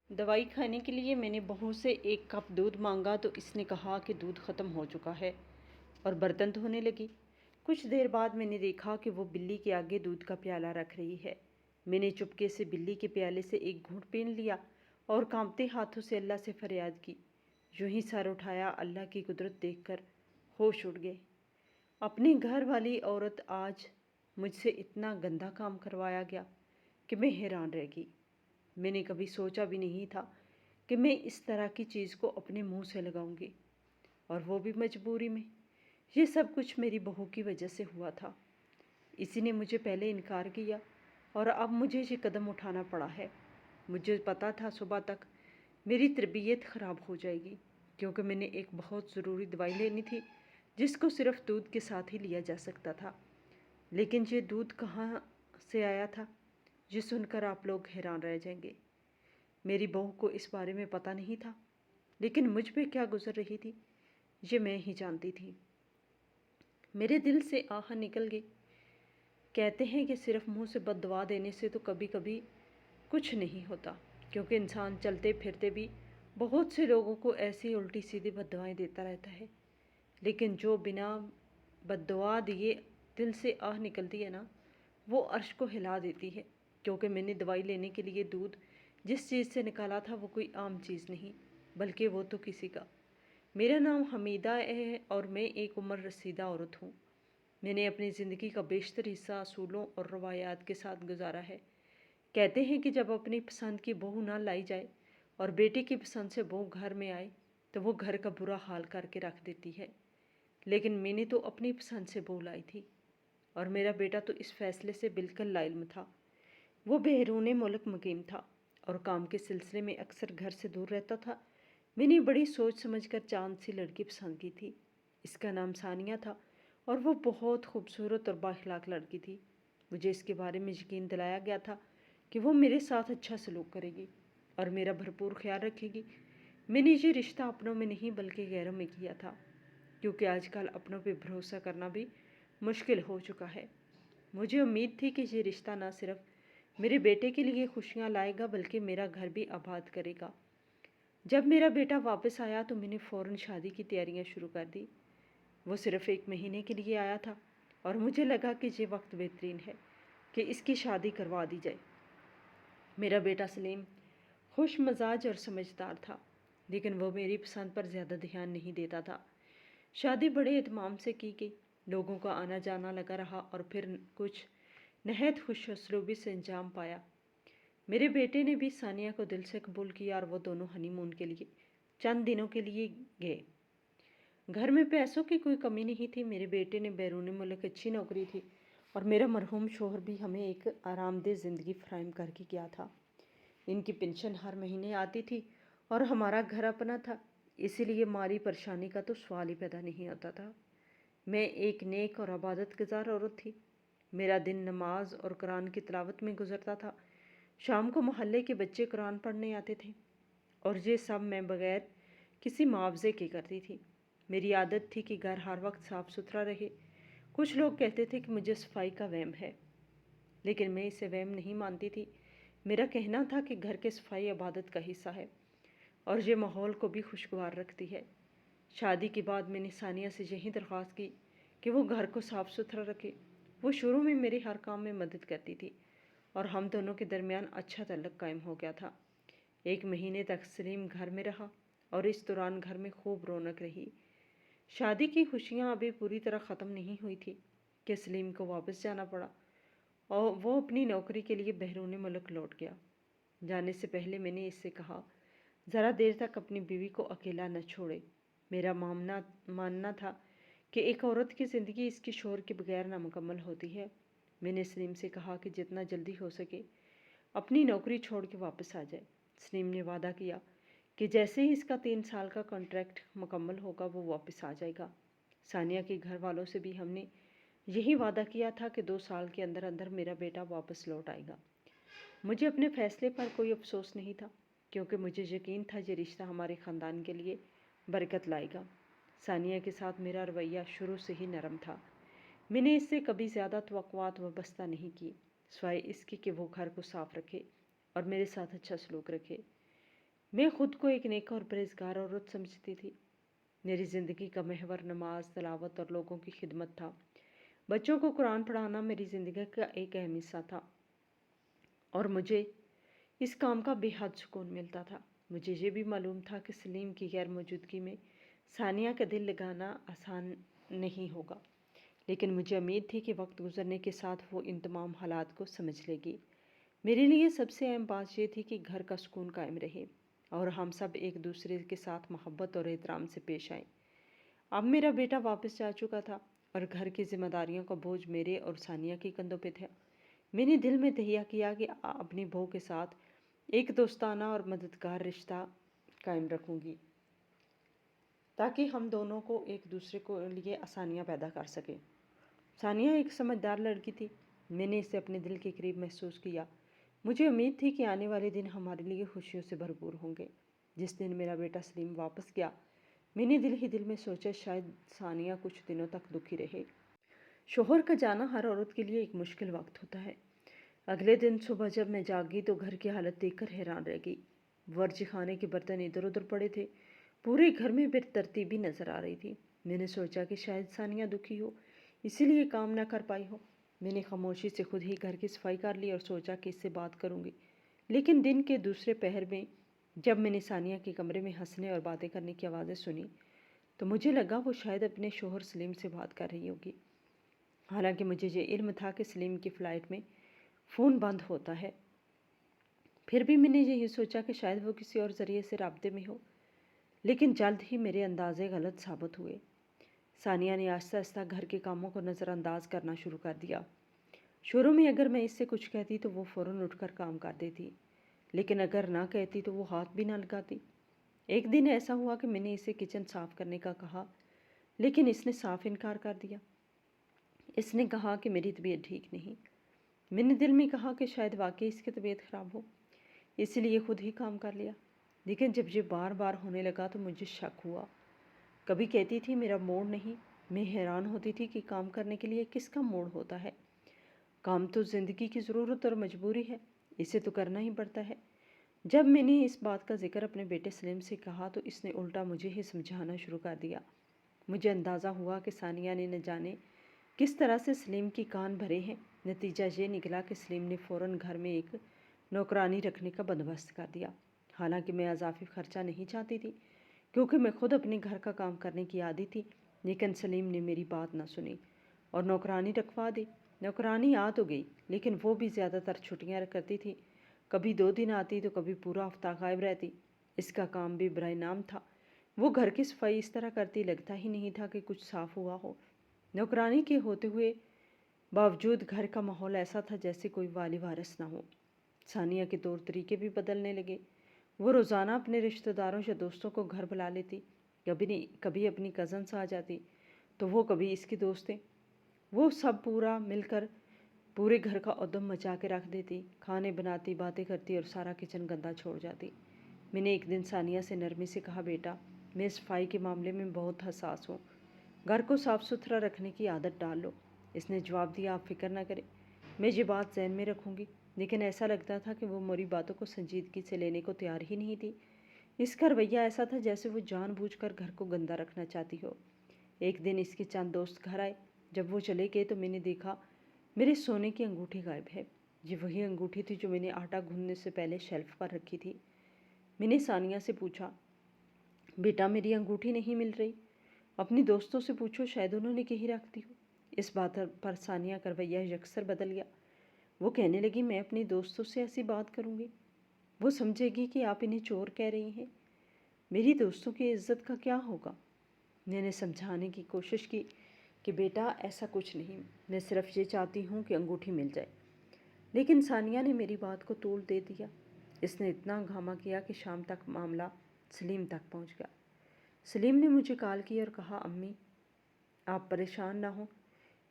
دوائی کھانے کے لیے میں نے بہو سے 1 کپ دودھ مانگا تو اس نے کہا کہ دودھ ختم ہو چکا ہے اور برتن دھونے لگی۔ کچھ دیر بعد میں نے دیکھا کہ وہ بلی کے آگے دودھ کا پیالہ رکھ رہی ہے۔ میں نے چپکے سے بلی کے پیالے سے ایک گھونٹ پین لیا اور کانپتے ہاتھوں سے اللہ سے فریاد کی۔ یوں ہی سر اٹھایا، اللہ کی قدرت دیکھ کر ہوش اڑ گئے۔ اپنی گھر والی عورت آج مجھ سے اتنا گندا کام کروایا گیا کہ میں حیران رہ گئی۔ میں نے کبھی سوچا بھی نہیں تھا کہ میں اس طرح کی چیز کو اپنے منہ سے لگاؤں گی، اور وہ بھی مجبوری میں۔ یہ سب کچھ میری بہو کی وجہ سے ہوا تھا۔ اسی نے مجھے پہلے انکار کیا اور اب مجھے یہ قدم اٹھانا پڑا ہے۔ مجھے پتا تھا صبح تک میری طبیعت خراب ہو جائے گی، کیونکہ میں نے ایک بہت ضروری دوائی لینی تھی جس کو صرف دودھ کے ساتھ ہی لیا جا سکتا تھا۔ لیکن یہ دودھ کہاں سے آیا تھا، یہ سن کر آپ لوگ حیران رہ جائیں گے۔ میری بہو کو اس بارے میں پتہ نہیں تھا، لیکن مجھ پہ کیا گزر رہی تھی یہ میں ہی جانتی تھی۔ میرے دل سے آہ نکل گئی۔ کہتے ہیں کہ صرف منہ سے بد دعا دینے سے تو کبھی کبھی کچھ نہیں ہوتا، کیونکہ انسان چلتے پھرتے بھی بہت سے لوگوں کو ایسی الٹی سیدھی بد دعائیں دیتا رہتا ہے، لیکن جو بنا بد دعا دیے دل سے آہ نکلتی ہے نا، وہ عرش کو ہلا دیتی ہے۔ کیونکہ میں نے دوائی لینے کے لیے دودھ جس چیز سے نکالا تھا وہ کوئی عام چیز نہیں، بلکہ وہ تو کسی کا۔ میرا نام حمیدہ ہے اور میں ایک عمر رسیدہ عورت ہوں۔ میں نے اپنی زندگی کا بیشتر حصہ اصولوں اور روایات کے ساتھ گزارا ہے۔ کہتے ہیں کہ جب اپنی پسند کی بہو نہ لائی جائے اور بیٹے کی پسند سے بہو گھر میں آئے تو وہ گھر کا برا حال کر کے رکھ دیتی ہے۔ لیکن میں نے تو اپنی پسند سے بہو لائی تھی، اور میرا بیٹا تو اس فیصلے سے بالکل لا علم تھا۔ وہ بیرون ملک مقیم تھا اور کام کے سلسلے میں اکثر گھر سے دور رہتا تھا۔ میں نے بڑی سوچ سمجھ کر چاند سی لڑکی پسند کی تھی۔ اس کا نام ثانیہ تھا اور وہ بہت خوبصورت اور بااخلاق لڑکی تھی۔ مجھے اس کے بارے میں یقین دلایا گیا تھا کہ وہ میرے ساتھ اچھا سلوک کرے گی اور میرا بھرپور خیال رکھے گی۔ میں نے یہ رشتہ اپنوں میں نہیں بلکہ غیروں میں کیا تھا، کیونکہ آج کل اپنوں پہ بھروسہ کرنا بھی مشکل ہو چکا ہے۔ مجھے امید تھی کہ یہ رشتہ نہ صرف میرے بیٹے کے لیے خوشیاں لائے گا بلکہ میرا گھر بھی آباد کرے گا۔ جب میرا بیٹا واپس آیا تو میں نے فوراً شادی کی تیاریاں شروع کر دی۔ وہ صرف 1 مہینے کے لیے آیا تھا اور مجھے لگا کہ یہ وقت بہترین ہے کہ اس کی شادی کروا دی جائے۔ میرا بیٹا سلیم خوش مزاج اور سمجھدار تھا، لیکن وہ میری پسند پر زیادہ دھیان نہیں دیتا تھا۔ شادی بڑے اہتمام سے کی گئی، لوگوں کا آنا جانا لگا رہا اور پھر کچھ نہایت خوش اسلوبی سے انجام پایا۔ میرے بیٹے نے بھی ثانیہ کو دل سے قبول کیا اور وہ دونوں ہنی مون کے لیے چند دنوں کے لیے گئے۔ گھر میں پیسوں کی کوئی کمی نہیں تھی۔ میرے بیٹے نے بیرون ملک اچھی نوکری تھی اور میرا مرحوم شوہر بھی ہمیں ایک آرام دہ زندگی فراہم کر کے گیا تھا۔ ان کی پنشن ہر مہینے آتی تھی اور ہمارا گھر اپنا تھا، اسی لیے مالی پریشانی کا تو سوال ہی پیدا نہیں ہوتا تھا۔ میں ایک نیک اور عبادت گزار عورت تھی۔ میرا دن نماز اور قرآن کی تلاوت میں گزرتا تھا۔ شام کو محلے کے بچے قرآن پڑھنے آتے تھے اور یہ سب میں بغیر کسی معاوضے کے کرتی تھی۔ میری عادت تھی کہ گھر ہر وقت صاف ستھرا رہے۔ کچھ لوگ کہتے تھے کہ مجھے صفائی کا وہم ہے، لیکن میں اسے وہم نہیں مانتی تھی۔ میرا کہنا تھا کہ گھر کی صفائی عبادت کا حصہ ہے اور یہ ماحول کو بھی خوشگوار رکھتی ہے۔ شادی کے بعد میں نے ثانیہ سے یہی درخواست کی کہ وہ گھر کو صاف ستھرا رکھے۔ وہ شروع میں میرے ہر کام میں مدد کرتی تھی اور ہم دونوں کے درمیان اچھا تعلق قائم ہو گیا تھا۔ 1 مہینے تک سلیم گھر میں رہا اور اس دوران گھر میں خوب رونق رہی۔ شادی کی خوشیاں ابھی پوری طرح ختم نہیں ہوئی تھی کہ سلیم کو واپس جانا پڑا اور وہ اپنی نوکری کے لیے بیرون ملک لوٹ گیا۔ جانے سے پہلے میں نے اس سے کہا، ذرا دیر تک اپنی بیوی کو اکیلا نہ چھوڑے۔ میرا ماننا تھا کہ ایک عورت کی زندگی اس کے شوہر کے بغیر نامکمل ہوتی ہے۔ میں نے سلیم سے کہا کہ جتنا جلدی ہو سکے اپنی نوکری چھوڑ کے واپس آ جائے۔ سلیم نے وعدہ کیا کہ جیسے ہی اس کا 3 سال کا کانٹریکٹ مکمل ہوگا وہ واپس آ جائے گا۔ ثانیہ کے گھر والوں سے بھی ہم نے یہی وعدہ کیا تھا کہ 2 سال کے اندر اندر میرا بیٹا واپس لوٹ آئے گا۔ مجھے اپنے فیصلے پر کوئی افسوس نہیں تھا، کیونکہ مجھے یقین تھا یہ رشتہ ہمارے خاندان کے لیے برکت لائے گا۔ ثانیہ کے ساتھ میرا رویہ شروع سے ہی نرم تھا۔ میں نے اس سے کبھی زیادہ توقعات وابستہ نہیں کی، سوائے اس کے کہ وہ گھر کو صاف رکھے اور میرے ساتھ اچھا سلوک رکھے۔ میں خود کو ایک نیک اور پرہیزگار عورت سمجھتی تھی۔ میری زندگی کا محور نماز، تلاوت اور لوگوں کی خدمت تھا۔ بچوں کو قرآن پڑھانا میری زندگی کا ایک اہم حصہ تھا اور مجھے اس کام کا بے حد سکون ملتا تھا۔ مجھے یہ بھی معلوم تھا کہ سلیم کی غیر موجودگی میں ثانیہ کا دل لگانا آسان نہیں ہوگا، لیکن مجھے امید تھی کہ وقت گزرنے کے ساتھ وہ ان تمام حالات کو سمجھ لے گی۔ میرے لیے سب سے اہم بات یہ تھی کہ گھر کا سکون قائم رہے اور ہم سب ایک دوسرے کے ساتھ محبت اور احترام سے پیش آئیں۔ اب میرا بیٹا واپس جا چکا تھا اور گھر کی ذمہ داریوں کا بوجھ میرے اور ثانیہ کی کندھوں پہ تھا۔ میں نے دل میں تہیہ کیا کہ اپنی بہو کے ساتھ ایک دوستانہ اور مددگار رشتہ قائم رکھوں گی تاکہ ہم دونوں کو ایک دوسرے کو لیے آسانیاں پیدا کر سکیں۔ ثانیہ ایک سمجھدار لڑکی تھی۔ میں نے اسے اپنے دل کے قریب محسوس کیا۔ مجھے امید تھی کہ آنے والے دن ہمارے لیے خوشیوں سے بھرپور ہوں گے۔ جس دن میرا بیٹا سلیم واپس گیا، میں نے دل ہی دل میں سوچا شاید ثانیہ کچھ دنوں تک دکھی رہے۔ شوہر کا جانا ہر عورت کے لیے ایک مشکل وقت ہوتا ہے۔ اگلے دن صبح جب میں جاگی تو گھر کی حالت دیکھ کر حیران رہ گئی۔ ورچی خانے کے برتن ادھر ادھر پڑے تھے۔ پورے گھر میں بے ترتیبی نظر آ رہی تھی۔ میں نے سوچا کہ شاید ثانیہ دکھی ہو، اسی لیے کام نہ کر پائی ہو۔ میں نے خاموشی سے خود ہی گھر کی صفائی کر لی اور سوچا کہ اس سے بات کروں گی۔ لیکن دن کے دوسرے پہر میں جب میں نے ثانیہ کے کمرے میں ہنسنے اور باتیں کرنے کی آوازیں سنی تو مجھے لگا وہ شاید اپنے شوہر سلیم سے بات کر رہی ہوگی۔ حالانکہ مجھے یہ علم تھا کہ سلیم کی فلائٹ میں فون بند ہوتا ہے، پھر بھی میں نے یہی سوچا کہ شاید وہ کسی اور ذریعے سے رابطے میں ہو۔ لیکن جلد ہی میرے اندازے غلط ثابت ہوئے۔ ثانیہ نے آہستہ آہستہ گھر کے کاموں کو نظر انداز کرنا شروع کر دیا۔ شروع میں اگر میں اس سے کچھ کہتی تو وہ فوراً اٹھ کر کام کر دیتی، لیکن اگر نہ کہتی تو وہ ہاتھ بھی نہ لگاتی۔ ایک دن ایسا ہوا کہ میں نے اسے کچن صاف کرنے کا کہا، لیکن اس نے صاف انکار کر دیا۔ اس نے کہا کہ میری طبیعت ٹھیک نہیں۔ میں نے دل میں کہا کہ شاید واقعی اس کی طبیعت خراب ہو، اس لیے خود ہی کام کر لیا۔ لیکن جب یہ بار بار ہونے لگا تو مجھے شک ہوا۔ کبھی کہتی تھی میرا موڈ نہیں۔ میں حیران ہوتی تھی کہ کام کرنے کے لیے کس کا موڈ ہوتا ہے؟ کام تو زندگی کی ضرورت اور مجبوری ہے، اسے تو کرنا ہی پڑتا ہے۔ جب میں نے اس بات کا ذکر اپنے بیٹے سلیم سے کہا تو اس نے الٹا مجھے ہی سمجھانا شروع کر دیا۔ مجھے اندازہ ہوا کہ ثانیہ نے نہ جانے کس طرح سے سلیم کی کان بھرے ہیں۔ نتیجہ یہ نکلا کہ سلیم نے فوراً گھر میں ایک نوکرانی رکھنے کا بندوبست کر دیا۔ حالانکہ میں اضافی خرچہ نہیں چاہتی تھی کیونکہ میں خود اپنے گھر کا کام کرنے کی عادی تھی، لیکن سلیم نے میری بات نہ سنی اور نوکرانی رکھوا دی۔ نوکرانی آ تو گئی، لیکن وہ بھی زیادہ تر چھٹیاں کرتی تھی۔ کبھی 2 دن آتی تو کبھی پورا ہفتہ غائب رہتی۔ اس کا کام بھی برائے نام تھا۔ وہ گھر کی صفائی اس طرح کرتی لگتا ہی نہیں تھا کہ کچھ صاف ہوا ہو۔ نوکرانی کے ہوتے ہوئے باوجود گھر کا ماحول ایسا تھا جیسے کوئی والی وارث نہ ہو۔ ثانیہ کے طور طریقے بھی بدلنے لگے۔ وہ روزانہ اپنے رشتہ داروں یا دوستوں کو گھر بلا لیتی۔ کبھی اپنی کزنس آ جاتی تو وہ کبھی اس کی دوستیں۔ وہ سب پورا مل کر پورے گھر کا ادم مچا کے رکھ دیتی، کھانے بناتی، باتیں کرتی اور سارا کچن گندا چھوڑ جاتی۔ میں نے ایک دن ثانیہ سے نرمی سے کہا، بیٹا میں صفائی کے معاملے میں بہت حساس ہوں، گھر کو صاف ستھرا رکھنے کی عادت ڈال لو۔ اس نے جواب دیا، آپ فکر نہ کریں، میں یہ بات ذہن میں رکھوں گی۔ لیکن ایسا لگتا تھا کہ وہ میری باتوں کو سنجیدگی سے لینے کو تیار ہی نہیں تھی۔ اس کا رویہ ایسا تھا جیسے وہ جان بوجھ کر گھر کو گندا رکھنا چاہتی ہو۔ ایک دن اس کے چند دوست گھر آئے۔ جب وہ چلے گئے تو میں نے دیکھا میرے سونے کی انگوٹھی غائب ہے۔ یہ وہی انگوٹھی تھی جو میں نے آٹا گھوننے سے پہلے شیلف پر رکھی تھی۔ میں نے ثانیہ سے پوچھا، بیٹا میری انگوٹھی نہیں مل رہی، اپنی دوستوں سے پوچھو، شاید انہوں نے کہیں رکھ دی ہو۔ اس بات پر ثانیہ کا رویہ یکسر بدل گیا۔ وہ کہنے لگی، میں اپنی دوستوں سے ایسی بات کروں گی، وہ سمجھے گی کہ آپ انہیں چور کہہ رہی ہیں، میری دوستوں کی عزت کا کیا ہوگا؟ میں نے سمجھانے کی کوشش کی کہ بیٹا ایسا کچھ نہیں، میں صرف یہ چاہتی ہوں کہ انگوٹھی مل جائے۔ لیکن ثانیہ نے میری بات کو طول دے دیا۔ اس نے اتنا ہنگامہ کیا کہ شام تک معاملہ سلیم تک پہنچ گیا۔ سلیم نے مجھے کال کی اور کہا، امی آپ پریشان نہ ہوں،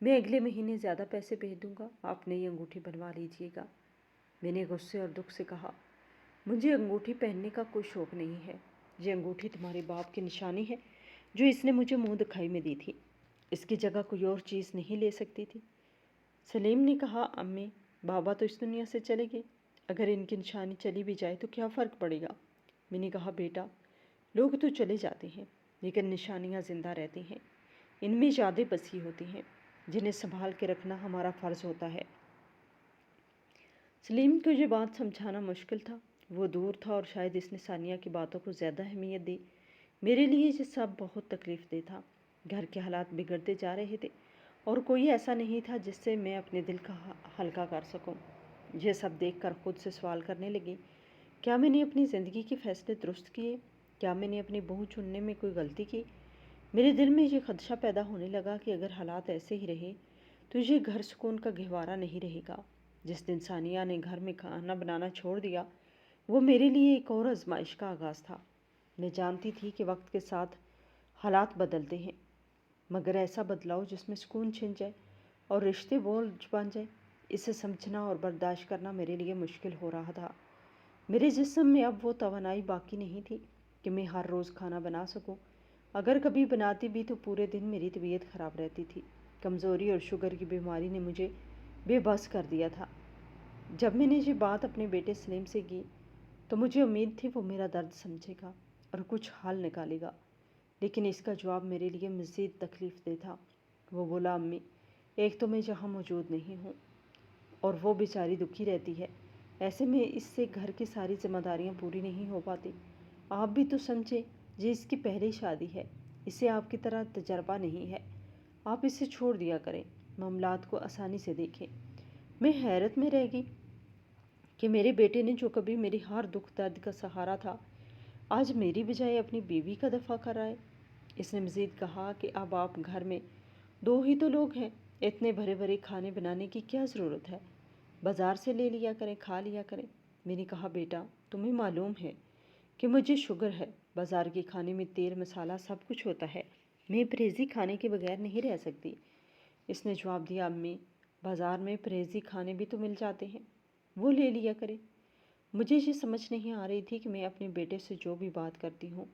میں اگلے مہینے زیادہ پیسے بھیج دوں گا، آپ نئی انگوٹھی بنوا لیجیے گا۔ میں نے غصے اور دکھ سے کہا، مجھے انگوٹھی پہننے کا کوئی شوق نہیں ہے، یہ انگوٹھی تمہارے باپ کی نشانی ہے جو اس نے مجھے منہ دکھائی میں دی تھی، اس کی جگہ کوئی اور چیز نہیں لے سکتی تھی۔ سلیم نے کہا، امی بابا تو اس دنیا سے چلے گئے، اگر ان کی نشانی چلی بھی جائے تو کیا فرق پڑے گا؟ میں نے کہا بیٹا لوگ تو چلے جاتے ہیں لیکن نشانیاں زندہ رہتی ہیں، ان میں یادیں بسی ہوتی ہیں جنہیں سنبھال کے رکھنا ہمارا فرض ہوتا ہے۔ سلیم کو یہ بات سمجھانا مشکل تھا، وہ دور تھا اور شاید اس نے ثانیہ کی باتوں کو زیادہ اہمیت دی۔ میرے لیے یہ سب بہت تکلیف دہ تھا، گھر کے حالات بگڑتے جا رہے تھے اور کوئی ایسا نہیں تھا جس سے میں اپنے دل کا ہلکا کر سکوں۔ یہ سب دیکھ کر خود سے سوال کرنے لگی، کیا میں نے اپنی زندگی کے فیصلے درست کیے؟ کیا میں نے اپنی بہو چننے میں کوئی غلطی کی؟ میرے دل میں یہ خدشہ پیدا ہونے لگا کہ اگر حالات ایسے ہی رہے تو یہ گھر سکون کا گہوارہ نہیں رہے گا۔ جس دن ثانیہ نے گھر میں کھانا بنانا چھوڑ دیا وہ میرے لیے ایک اور آزمائش کا آغاز تھا۔ میں جانتی تھی کہ وقت کے ساتھ حالات بدلتے ہیں، مگر ایسا بدلاؤ جس میں سکون چھن جائے اور رشتے بوجھ بن جائے، اسے سمجھنا اور برداشت کرنا میرے لیے مشکل ہو رہا تھا۔ میرے جسم میں اب وہ توانائی باقی نہیں تھی کہ میں ہر روز کھانا بنا سکوں۔ اگر کبھی بناتی بھی تو پورے دن میری طبیعت خراب رہتی تھی۔ کمزوری اور شوگر کی بیماری نے مجھے بے بس کر دیا تھا۔ جب میں نے یہ بات اپنے بیٹے سلیم سے کی تو مجھے امید تھی وہ میرا درد سمجھے گا اور کچھ حل نکالے گا، لیکن اس کا جواب میرے لیے مزید تکلیف دہ تھا۔ وہ بولا، امی ایک تو میں جہاں موجود نہیں ہوں اور وہ بیچاری دکھی رہتی ہے، ایسے میں اس سے گھر کی ساری ذمہ داریاں پوری نہیں ہو پاتی۔ آپ بھی تو سمجھے یہ اس کی پہلی شادی ہے، اسے آپ کی طرح تجربہ نہیں ہے، آپ اسے چھوڑ دیا کریں، معاملات کو آسانی سے دیکھیں۔ میں حیرت میں رہ گئی کہ میرے بیٹے نے جو کبھی میری ہر دکھ درد کا سہارا تھا آج میری بجائے اپنی بیوی کا دفاع کر رہا ہے۔ اس نے مزید کہا کہ اب آپ گھر میں دو ہی تو لوگ ہیں، اتنے بھرے بھرے کھانے بنانے کی کیا ضرورت ہے؟ بازار سے لے لیا کریں، کھا لیا کریں۔ میں نے کہا بیٹا تمہیں معلوم ہے کہ مجھے شوگر ہے، بازار کے کھانے میں تیل مسالہ سب کچھ ہوتا ہے، میں پرہیزی کھانے کے بغیر نہیں رہ سکتی۔ اس نے جواب دیا، امی بازار میں پرہیزی کھانے بھی تو مل جاتے ہیں، وہ لے لیا کریں۔ مجھے یہ سمجھ نہیں آ رہی تھی کہ میں اپنے بیٹے سے جو بھی بات کرتی ہوں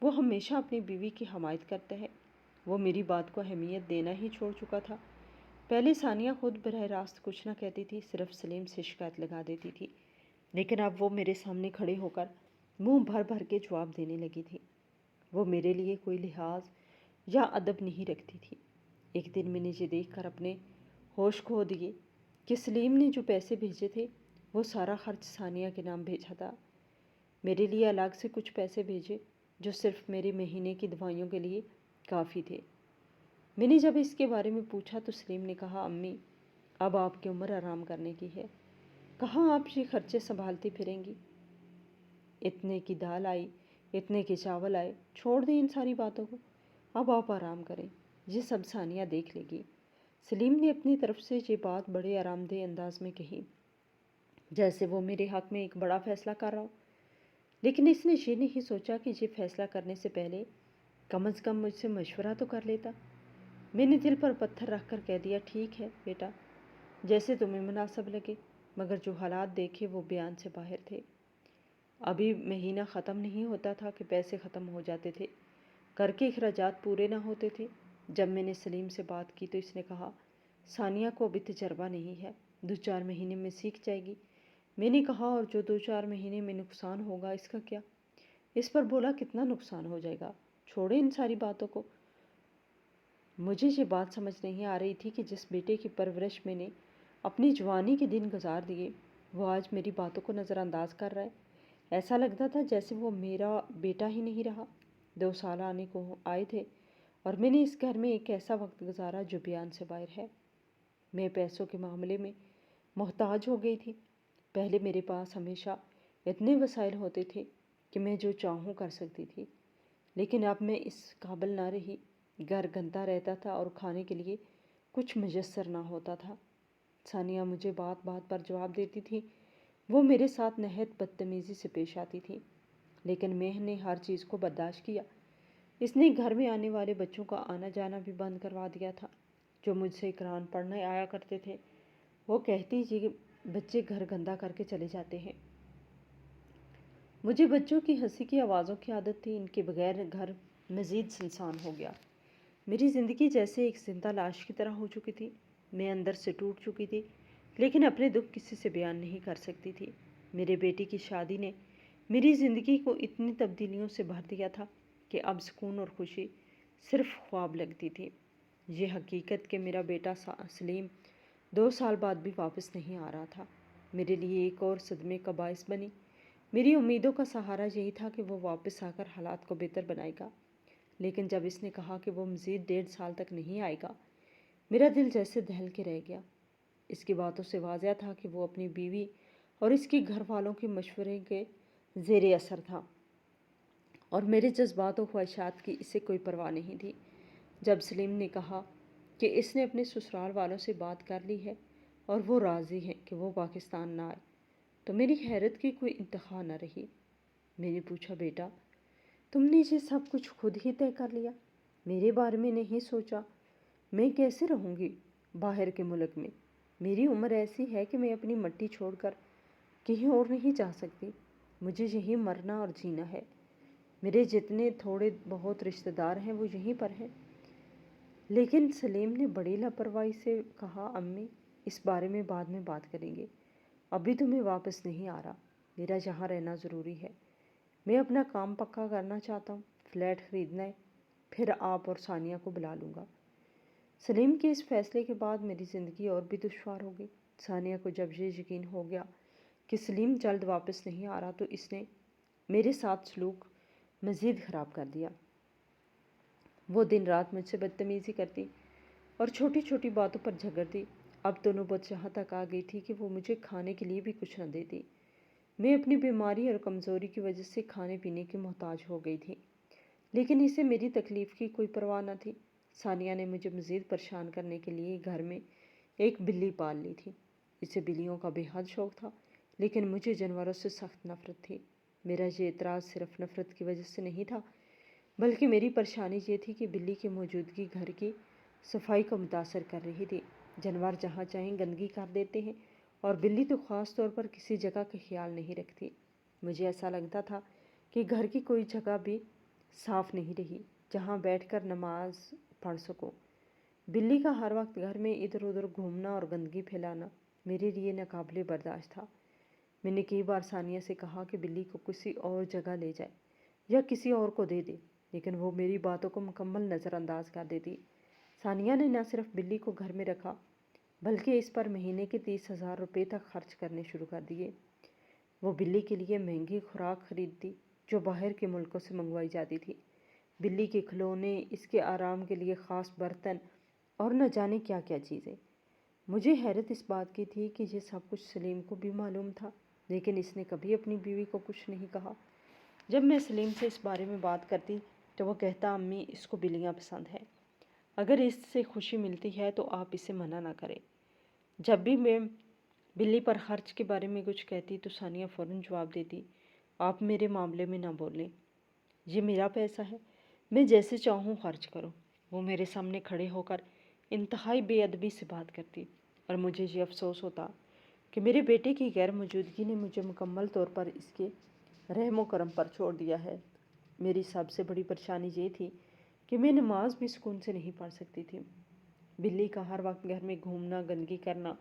وہ ہمیشہ اپنی بیوی کی حمایت کرتا ہے۔ وہ میری بات کو اہمیت دینا ہی چھوڑ چکا تھا۔ پہلے ثانیہ خود براہ راست کچھ نہ کہتی تھی، صرف سلیم سے شکایت لگا دیتی تھی، لیکن اب وہ میرے سامنے کھڑے ہو کر منہ بھر بھر کے جواب دینے لگی تھی۔ وہ میرے لیے کوئی لحاظ یا ادب نہیں رکھتی تھی۔ ایک دن میں نے یہ دیکھ کر اپنے ہوش کھو دیے کہ سلیم نے جو پیسے بھیجے تھے وہ سارا خرچ ثانیہ کے نام بھیجا تھا۔ میرے لیے الگ سے کچھ پیسے بھیجے جو صرف میرے مہینے کی دوائیوں کے لیے کافی تھے۔ میں نے جب اس کے بارے میں پوچھا تو سلیم نے کہا، امی اب آپ کی عمر آرام کرنے کی ہے، کہاں آپ یہ خرچے سنبھالتی پھریں گی؟ اتنے کی دال آئی، اتنے کے چاول آئے، چھوڑ دیں ان ساری باتوں کو، اب آپ آرام کریں، یہ سب ثانیہ دیکھ لے گی۔ سلیم نے اپنی طرف سے یہ بات بڑے آرام دہ انداز میں کہی، جیسے وہ میرے حق میں ایک بڑا فیصلہ کر رہا ہو، لیکن اس نے یہ نہیں سوچا کہ یہ فیصلہ کرنے سے پہلے کم از کم مجھ سے مشورہ تو کر لیتا۔ میں نے دل پر پتھر رکھ کر کہہ دیا، ٹھیک ہے بیٹا، جیسے تمہیں مناسب لگے، مگر جو حالات دیکھے وہ بیان سے باہر تھے۔ ابھی مہینہ ختم نہیں ہوتا تھا کہ پیسے ختم ہو جاتے تھے، گھر کے اخراجات پورے نہ ہوتے تھے۔ جب میں نے سلیم سے بات کی تو اس نے کہا، ثانیہ کو ابھی تجربہ نہیں ہے، 2-4 مہینے میں سیکھ جائے گی۔ میں نے کہا، اور جو 2-4 مہینے میں نقصان ہوگا اس کا کیا؟ اس پر بولا، کتنا نقصان ہو جائے گا، چھوڑے ان ساری باتوں کو۔ مجھے یہ بات سمجھ نہیں آ رہی تھی کہ جس بیٹے کی پرورش میں نے اپنی جوانی کے دن گزار دیے وہ آج میری باتوں کو نظر انداز کر رہا ہے۔ ایسا لگتا تھا جیسے وہ میرا بیٹا ہی نہیں رہا۔ 2 سال آنے کو آئے تھے اور میں نے اس گھر میں ایک ایسا وقت گزارا جو بیان سے باہر ہے۔ میں پیسوں کے معاملے میں محتاج ہو گئی تھی۔ پہلے میرے پاس ہمیشہ اتنے وسائل ہوتے تھے کہ میں جو چاہوں کر سکتی تھی، لیکن اب میں اس قابل نہ رہی۔ گھر گندا رہتا تھا اور کھانے کے لیے کچھ میسر نہ ہوتا تھا۔ ثانیہ مجھے بات بات پر جواب دیتی تھی، وہ میرے ساتھ نہایت بدتمیزی سے پیش آتی تھی، لیکن میں نے ہر چیز کو برداشت کیا۔ اس نے گھر میں آنے والے بچوں کا آنا جانا بھی بند کروا دیا تھا۔ جو مجھ سے قرآن پڑھنے آیا کرتے تھے وہ کہتی یہ بچے گھر گندا کر کے چلے جاتے ہیں۔ مجھے بچوں کی ہنسی کی آوازوں کی عادت تھی، ان کے بغیر گھر مزید سنسان ہو گیا۔ میری زندگی جیسے ایک زندہ لاش کی طرح ہو چکی تھی۔ میں اندر سے ٹوٹ چکی تھی، لیکن اپنے دکھ کسی سے بیان نہیں کر سکتی تھی۔ میرے بیٹی کی شادی نے میری زندگی کو اتنی تبدیلیوں سے بھر دیا تھا کہ اب سکون اور خوشی صرف خواب لگتی تھی۔ یہ حقیقت کہ میرا بیٹا سلیم 2 سال بعد بھی واپس نہیں آ رہا تھا میرے لیے ایک اور صدمے کا باعث بنی۔ میری امیدوں کا سہارا یہی تھا کہ وہ واپس آ کر حالات کو بہتر بنائے گا، لیکن جب اس نے کہا کہ وہ مزید 1.5 سال تک نہیں آئے گا، میرا دل جیسے دہل کے رہ گیا۔ اس کی باتوں سے واضح تھا کہ وہ اپنی بیوی اور اس کے گھر والوں کے مشورے کے زیر اثر تھا، اور میرے جذبات و خواہشات کی اسے کوئی پرواہ نہیں تھی۔ جب سلیم نے کہا کہ اس نے اپنے سسرال والوں سے بات کر لی ہے اور وہ راضی ہیں کہ وہ پاکستان نہ آئے، تو میری حیرت کی کوئی انتہا نہ رہی۔ میں نے پوچھا، بیٹا تم نے یہ سب کچھ خود ہی طے کر لیا؟ میرے بارے میں نہیں سوچا؟ میں کیسے رہوں گی باہر کے ملک میں؟ میری عمر ایسی ہے کہ میں اپنی مٹی چھوڑ کر کہیں اور نہیں جا سکتی۔ مجھے یہیں مرنا اور جینا ہے۔ میرے جتنے تھوڑے بہت رشتہ دار ہیں وہ یہیں پر ہیں۔ لیکن سلیم نے بڑی لاپرواہی سے کہا، امی اس بارے میں بعد میں بات کریں گے، ابھی تو میں واپس نہیں آ رہا۔ میرا یہاں رہنا ضروری ہے۔ میں اپنا کام پکا کرنا چاہتا ہوں، فلیٹ خریدنا ہے، پھر آپ اور ثانیہ کو بلا لوں گا۔ سلیم کے اس فیصلے کے بعد میری زندگی اور بھی دشوار ہو گئی۔ ثانیہ کو جب یہ یقین ہو گیا کہ سلیم جلد واپس نہیں آ رہا تو اس نے میرے ساتھ سلوک مزید خراب کر دیا۔ وہ دن رات مجھ سے بدتمیزی کرتی اور چھوٹی چھوٹی باتوں پر جھگڑتی۔ اب تو نوبت یہاں تک آ گئی تھی کہ وہ مجھے کھانے کے لیے بھی کچھ نہ دیتی۔ میں اپنی بیماری اور کمزوری کی وجہ سے کھانے پینے کی محتاج ہو گئی تھی، لیکن اسے میری تکلیف کی کوئی پرواہ نہ تھی۔ ثانیہ نے مجھے مزید پریشان کرنے کے لیے گھر میں ایک بلی پال لی تھی۔ اسے بلیوں کا بے حد شوق تھا، لیکن مجھے جانوروں سے سخت نفرت تھی۔ میرا یہ اعتراض صرف نفرت کی وجہ سے نہیں تھا، بلکہ میری پریشانی یہ تھی کہ بلی کی موجودگی گھر کی صفائی کو متاثر کر رہی تھی۔ جانور جہاں چاہیں گندگی کر دیتے ہیں، اور بلی تو خاص طور پر کسی جگہ کا خیال نہیں رکھتی۔ مجھے ایسا لگتا تھا کہ گھر کی کوئی جگہ بھی صاف نہیں رہی جہاں بیٹھ کر نماز پڑھ سکوں۔ بلی کا ہر وقت گھر میں ادھر ادھر گھومنا اور گندگی پھیلانا میرے لیے ناقابل برداشت تھا۔ میں نے کئی بار ثانیہ سے کہا کہ بلی کو کسی اور جگہ لے جائے یا کسی اور کو دے دے، لیکن وہ میری باتوں کو مکمل نظر انداز کر دیتی۔ ثانیہ نے نہ صرف بلی کو گھر میں رکھا بلکہ اس پر مہینے کے 30,000 روپے تک خرچ کرنے شروع کر دیے۔ وہ بلی کے لیے مہنگی خوراک خریدتی جو باہر کے ملکوں سے منگوائی جاتی تھی، بلی کے کھلونے، اس کے آرام کے لیے خاص برتن اور نہ جانے کیا کیا چیزیں۔ مجھے حیرت اس بات کی تھی کہ یہ سب کچھ سلیم کو بھی معلوم تھا، لیکن اس نے کبھی اپنی بیوی کو کچھ نہیں کہا۔ جب میں سلیم سے اس بارے میں بات کرتی تو وہ کہتا، امی اس کو بلیاں پسند ہیں، اگر اس سے خوشی ملتی ہے تو آپ اسے منع نہ کریں۔ جب بھی میں بلی پر خرچ کے بارے میں کچھ کہتی تو ثانیہ فوراً جواب دیتی، آپ میرے معاملے میں نہ بولیں، یہ میرا پیسہ ہے، میں جیسے چاہوں خرچ کروں۔ وہ میرے سامنے کھڑے ہو کر انتہائی بے ادبی سے بات کرتی، اور مجھے یہ افسوس ہوتا کہ میرے بیٹے کی غیر موجودگی نے مجھے مکمل طور پر اس کے رحم و کرم پر چھوڑ دیا ہے۔ میری سب سے بڑی پریشانی یہ تھی کہ میں نماز بھی سکون سے نہیں پڑھ سکتی تھی۔ بلی کا ہر وقت گھر میں گھومنا، گندگی کرنا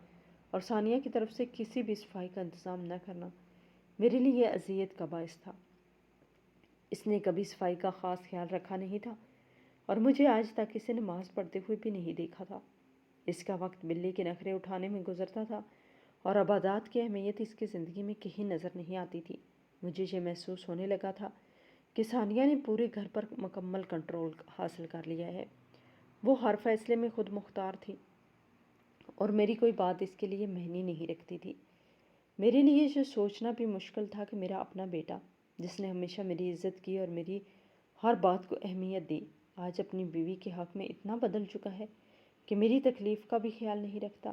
اور ثانیہ کی طرف سے کسی بھی صفائی کا انتظام نہ کرنا میرے لیے اذیت کا باعث تھا۔ اس نے کبھی صفائی کا خاص خیال رکھا نہیں تھا، اور مجھے آج تک اسے نماز پڑھتے ہوئے بھی نہیں دیکھا تھا۔ اس کا وقت بلی کے نخرے اٹھانے میں گزرتا تھا، اور عبادات کی اہمیت اس کی زندگی میں کہیں نظر نہیں آتی تھی۔ مجھے یہ محسوس ہونے لگا تھا کہ ثانیہ نے پورے گھر پر مکمل کنٹرول حاصل کر لیا ہے۔ وہ ہر فیصلے میں خود مختار تھی، اور میری کوئی بات اس کے لیے معنی نہیں رکھتی تھی۔ میرے لیے یہ سوچنا بھی مشکل تھا کہ میرا اپنا بیٹا، جس نے ہمیشہ میری عزت کی اور میری ہر بات کو اہمیت دی، آج اپنی بیوی کے حق میں اتنا بدل چکا ہے کہ میری تکلیف کا بھی خیال نہیں رکھتا۔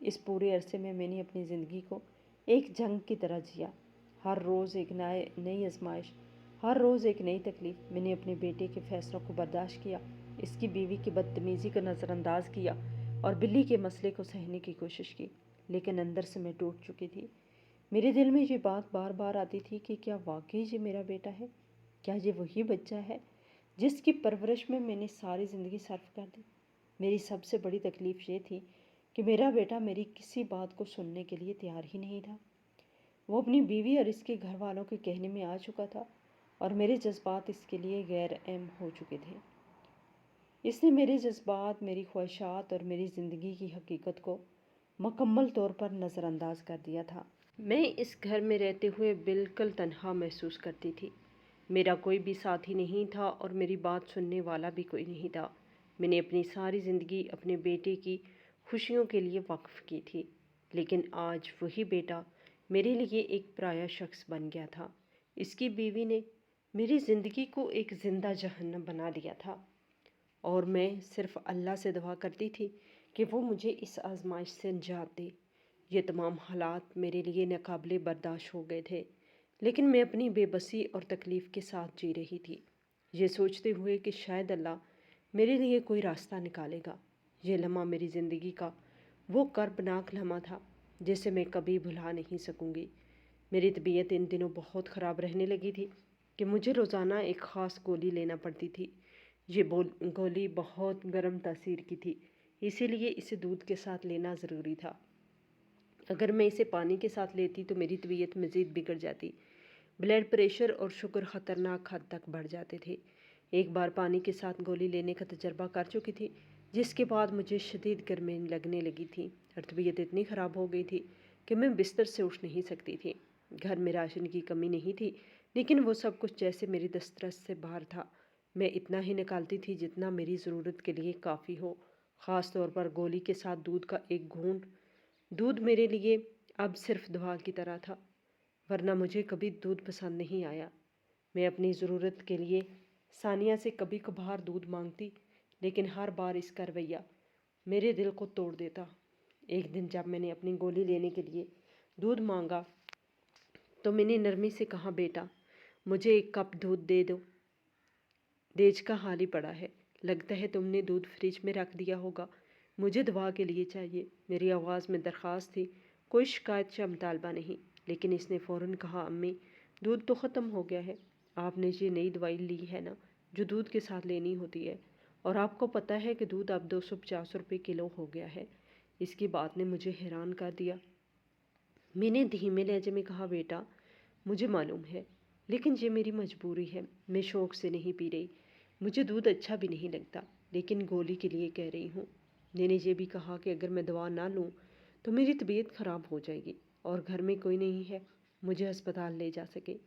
اس پورے عرصے میں میں نے اپنی زندگی کو ایک جنگ کی طرح جیا، ہر روز ایک نئی آزمائش، ہر روز ایک نئی تکلیف۔ میں نے اپنے بیٹے کے فیصلوں کو برداشت کیا، اس کی بیوی کی بدتمیزی کو نظر انداز کیا، اور بلی کے مسئلے کو سہنے کی کوشش کی، لیکن اندر سے میں ٹوٹ چکی تھی۔ میرے دل میں یہ بات بار بار آتی تھی کہ کیا واقعی یہ میرا بیٹا ہے؟ کیا یہ وہی بچہ ہے جس کی پرورش میں نے ساری زندگی صرف کر دی؟ میری سب سے بڑی تکلیف یہ تھی کہ میرا بیٹا میری کسی بات کو سننے کے لیے تیار ہی نہیں تھا۔ وہ اپنی بیوی اور اس کے گھر والوں کے کہنے میں آ چکا تھا اور میرے جذبات اس کے لیے غیر اہم ہو چکے تھے۔ اس نے میرے جذبات، میری خواہشات اور میری زندگی کی حقیقت کو مکمل طور پر نظر انداز کر دیا تھا۔ میں اس گھر میں رہتے ہوئے بالکل تنہا محسوس کرتی تھی۔ میرا کوئی بھی ساتھی نہیں تھا اور میری بات سننے والا بھی کوئی نہیں تھا۔ میں نے اپنی ساری زندگی اپنے بیٹے کی خوشیوں کے لیے وقف کی تھی، لیکن آج وہی بیٹا میرے لیے ایک پرایا شخص بن گیا تھا۔ اس کی بیوی نے میری زندگی کو ایک زندہ جہنم بنا دیا تھا، اور میں صرف اللہ سے دعا کرتی تھی کہ وہ مجھے اس آزمائش سے نجات دے۔ یہ تمام حالات میرے لیے ناقابل برداشت ہو گئے تھے، لیکن میں اپنی بے بسی اور تکلیف کے ساتھ جی رہی تھی، یہ سوچتے ہوئے کہ شاید اللہ میرے لیے کوئی راستہ نکالے گا۔ یہ لمحہ میری زندگی کا وہ کربناک لمحہ تھا جسے میں کبھی بھلا نہیں سکوں گی۔ میری طبیعت ان دنوں بہت خراب رہنے لگی تھی کہ مجھے روزانہ ایک خاص گولی لینا پڑتی تھی۔ یہ گولی بہت گرم تاثیر کی تھی، اسی لیے اسے دودھ کے ساتھ لینا ضروری تھا۔ اگر میں اسے پانی کے ساتھ لیتی تو میری طبیعت مزید بگڑ جاتی۔ بلڈ پریشر اور شوگر خطرناک حد تک بڑھ جاتے تھے۔ ایک بار پانی کے ساتھ گولی لینے کا تجربہ کر چکی تھی، جس کے بعد مجھے شدید گرمی لگنے لگی تھی اور طبیعت اتنی خراب ہو گئی تھی کہ میں بستر سے اٹھ نہیں سکتی تھی۔ گھر میں راشن کی کمی نہیں تھی، لیکن وہ سب کچھ جیسے میری دسترس سے باہر تھا۔ میں اتنا ہی نکالتی تھی جتنا میری ضرورت کے لیے کافی ہو، خاص طور پر گولی کے ساتھ دودھ کا ایک گھونٹ۔ دودھ میرے لیے اب صرف دوا کی طرح تھا، ورنہ مجھے کبھی دودھ پسند نہیں آیا۔ میں اپنی ضرورت کے لیے ثانیہ سے کبھی کبھار دودھ مانگتی، لیکن ہر بار اس کا رویہ میرے دل کو توڑ دیتا۔ ایک دن جب میں نے اپنی گولی لینے کے لیے دودھ مانگا تو میں نے نرمی سے کہا، بیٹا مجھے ایک کپ دودھ دے دو، دیج کا حال ہی پڑا ہے، لگتا ہے تم نے دودھ فریج میں رکھ دیا ہوگا، مجھے دوا کے لیے چاہیے۔ میری آواز میں درخواست تھی، کوئی شکایت یا مطالبہ نہیں، لیکن اس نے فوراً کہا، امی دودھ تو ختم ہو گیا ہے، آپ نے یہ نئی دوائی لی ہے نا جو دودھ کے ساتھ لینی ہوتی ہے، اور آپ کو پتہ ہے کہ دودھ اب 250 روپے کلو ہو گیا ہے۔ اس کی بات نے مجھے حیران کر دیا۔ میں نے دھیمے لہجے میں کہا، بیٹا مجھے معلوم ہے، لیکن یہ میری مجبوری ہے، میں شوق سے نہیں پی رہی، مجھے دودھ اچھا بھی نہیں لگتا، لیکن گولی کے لیے کہہ رہی ہوں۔ میں نے یہ بھی کہا کہ اگر میں دوا نہ لوں تو میری طبیعت خراب ہو جائے گی اور گھر میں کوئی نہیں ہے مجھے ہسپتال لے جا سکے۔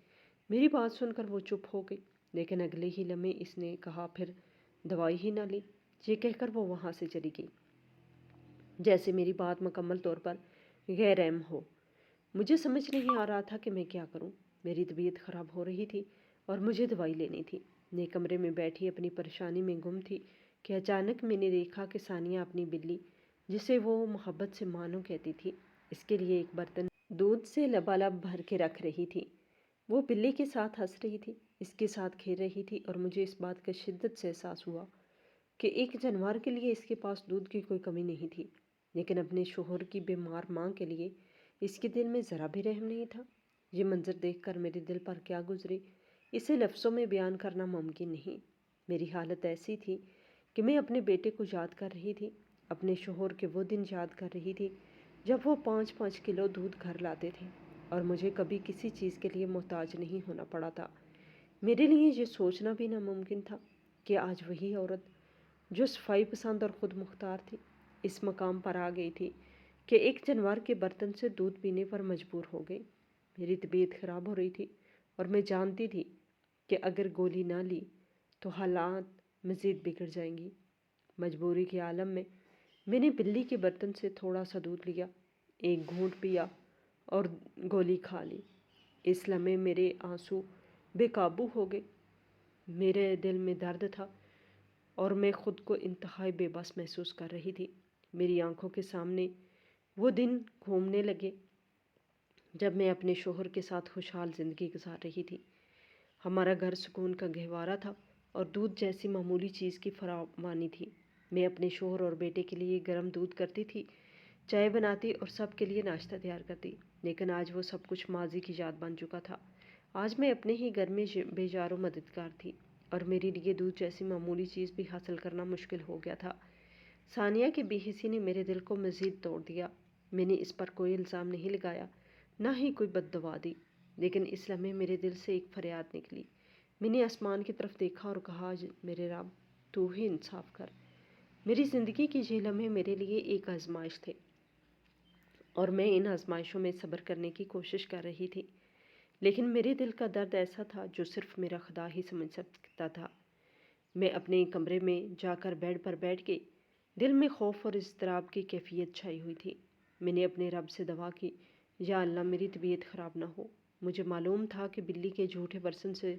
میری بات سن کر وہ چپ ہو گئی، لیکن اگلے ہی لمحے اس نے کہا، پھر دوائی ہی نہ لی۔ یہ کہہ کر وہ وہاں سے چلی گئی، جیسے میری بات مکمل طور پر غیر اہم ہو۔ مجھے سمجھ نہیں آ رہا تھا کہ میں کیا کروں۔ میری طبیعت خراب ہو رہی تھی اور مجھے دوائی لینی تھی۔ میں کمرے میں بیٹھی اپنی پریشانی میں گم تھی کہ اچانک میں نے دیکھا کہ ثانیہ اپنی بلی، جسے وہ محبت سے مانو کہتی تھی، اس کے لیے ایک برتن دودھ سے لبالب بھر کے رکھ رہی تھی۔ وہ بلی کے ساتھ ہنس رہی تھی، اس کے ساتھ کھیل رہی تھی، اور مجھے اس بات کا شدت سے احساس ہوا کہ ایک جانور کے لیے اس کے پاس دودھ کی کوئی کمی نہیں تھی، لیکن اپنے شوہر کی بیمار ماں کے لیے اس کے دل میں ذرا بھی رحم نہیں تھا۔ یہ منظر دیکھ کر میرے دل پر کیا گزری اسے لفظوں میں بیان کرنا ممکن نہیں۔ میری حالت ایسی تھی کہ میں اپنے بیٹے کو یاد کر رہی تھی، اپنے شوہر کے وہ دن یاد کر رہی تھی جب وہ 5-5 کلو دودھ گھر لاتے تھے اور مجھے کبھی کسی چیز کے لیے محتاج نہیں ہونا پڑا تھا۔ میرے لیے یہ سوچنا بھی ناممکن تھا کہ آج وہی عورت جو صفائی پسند اور خود مختار تھی، اس مقام پر آ گئی تھی کہ ایک جانور کے برتن سے دودھ پینے پر مجبور ہو گئی۔ میری طبیعت خراب ہو رہی تھی اور میں جانتی تھی کہ اگر گولی نہ لی تو حالات مزید بگڑ جائیں گی۔ مجبوری کے عالم میں میں نے بلی کے برتن سے تھوڑا سا دودھ لیا، ایک گھونٹ پیا اور گولی کھا لی۔ اس لمحے میرے آنسو بے قابو ہو گئے، میرے دل میں درد تھا اور میں خود کو انتہائی بے بس محسوس کر رہی تھی۔ میری آنکھوں کے سامنے وہ دن گھومنے لگے جب میں اپنے شوہر کے ساتھ خوشحال زندگی گزار رہی تھی۔ ہمارا گھر سکون کا گہوارہ تھا اور دودھ جیسی معمولی چیز کی فراوانی تھی۔ میں اپنے شوہر اور بیٹے کے لیے گرم دودھ کرتی تھی، چائے بناتی اور سب کے لیے ناشتہ تیار کرتی، لیکن آج وہ سب کچھ ماضی کی یاد بن چکا تھا۔ آج میں اپنے ہی گھر میں بے یار و مددگار تھی اور میرے لیے دودھ جیسی معمولی چیز بھی حاصل کرنا مشکل ہو گیا تھا۔ ثانیہ کی بے حسی نے میرے دل کو مزید توڑ دیا۔ میں نے اس پر کوئی الزام نہیں لگایا، نہ ہی کوئی بد دعا دی، لیکن اس لمحے میرے دل سے ایک فریاد نکلی۔ میں نے آسمان کی طرف دیکھا اور کہا، میرے رب تو ہی انصاف کر۔ میری زندگی کے یہ لمحے میرے لیے ایک آزمائش تھے، اور میں ان آزمائشوں میں صبر کرنے کی کوشش کر رہی تھی، لیکن میرے دل کا درد ایسا تھا جو صرف میرا خدا ہی سمجھ سکتا تھا۔ میں اپنے کمرے میں جا کر بیڈ پر بیٹھ کے دل میں خوف اور اضطراب کی کیفیت چھائی ہوئی تھی۔ میں نے اپنے رب سے دعا کی، یا اللہ میری طبیعت خراب نہ ہو۔ مجھے معلوم تھا کہ بلی کے جھوٹے برتن سے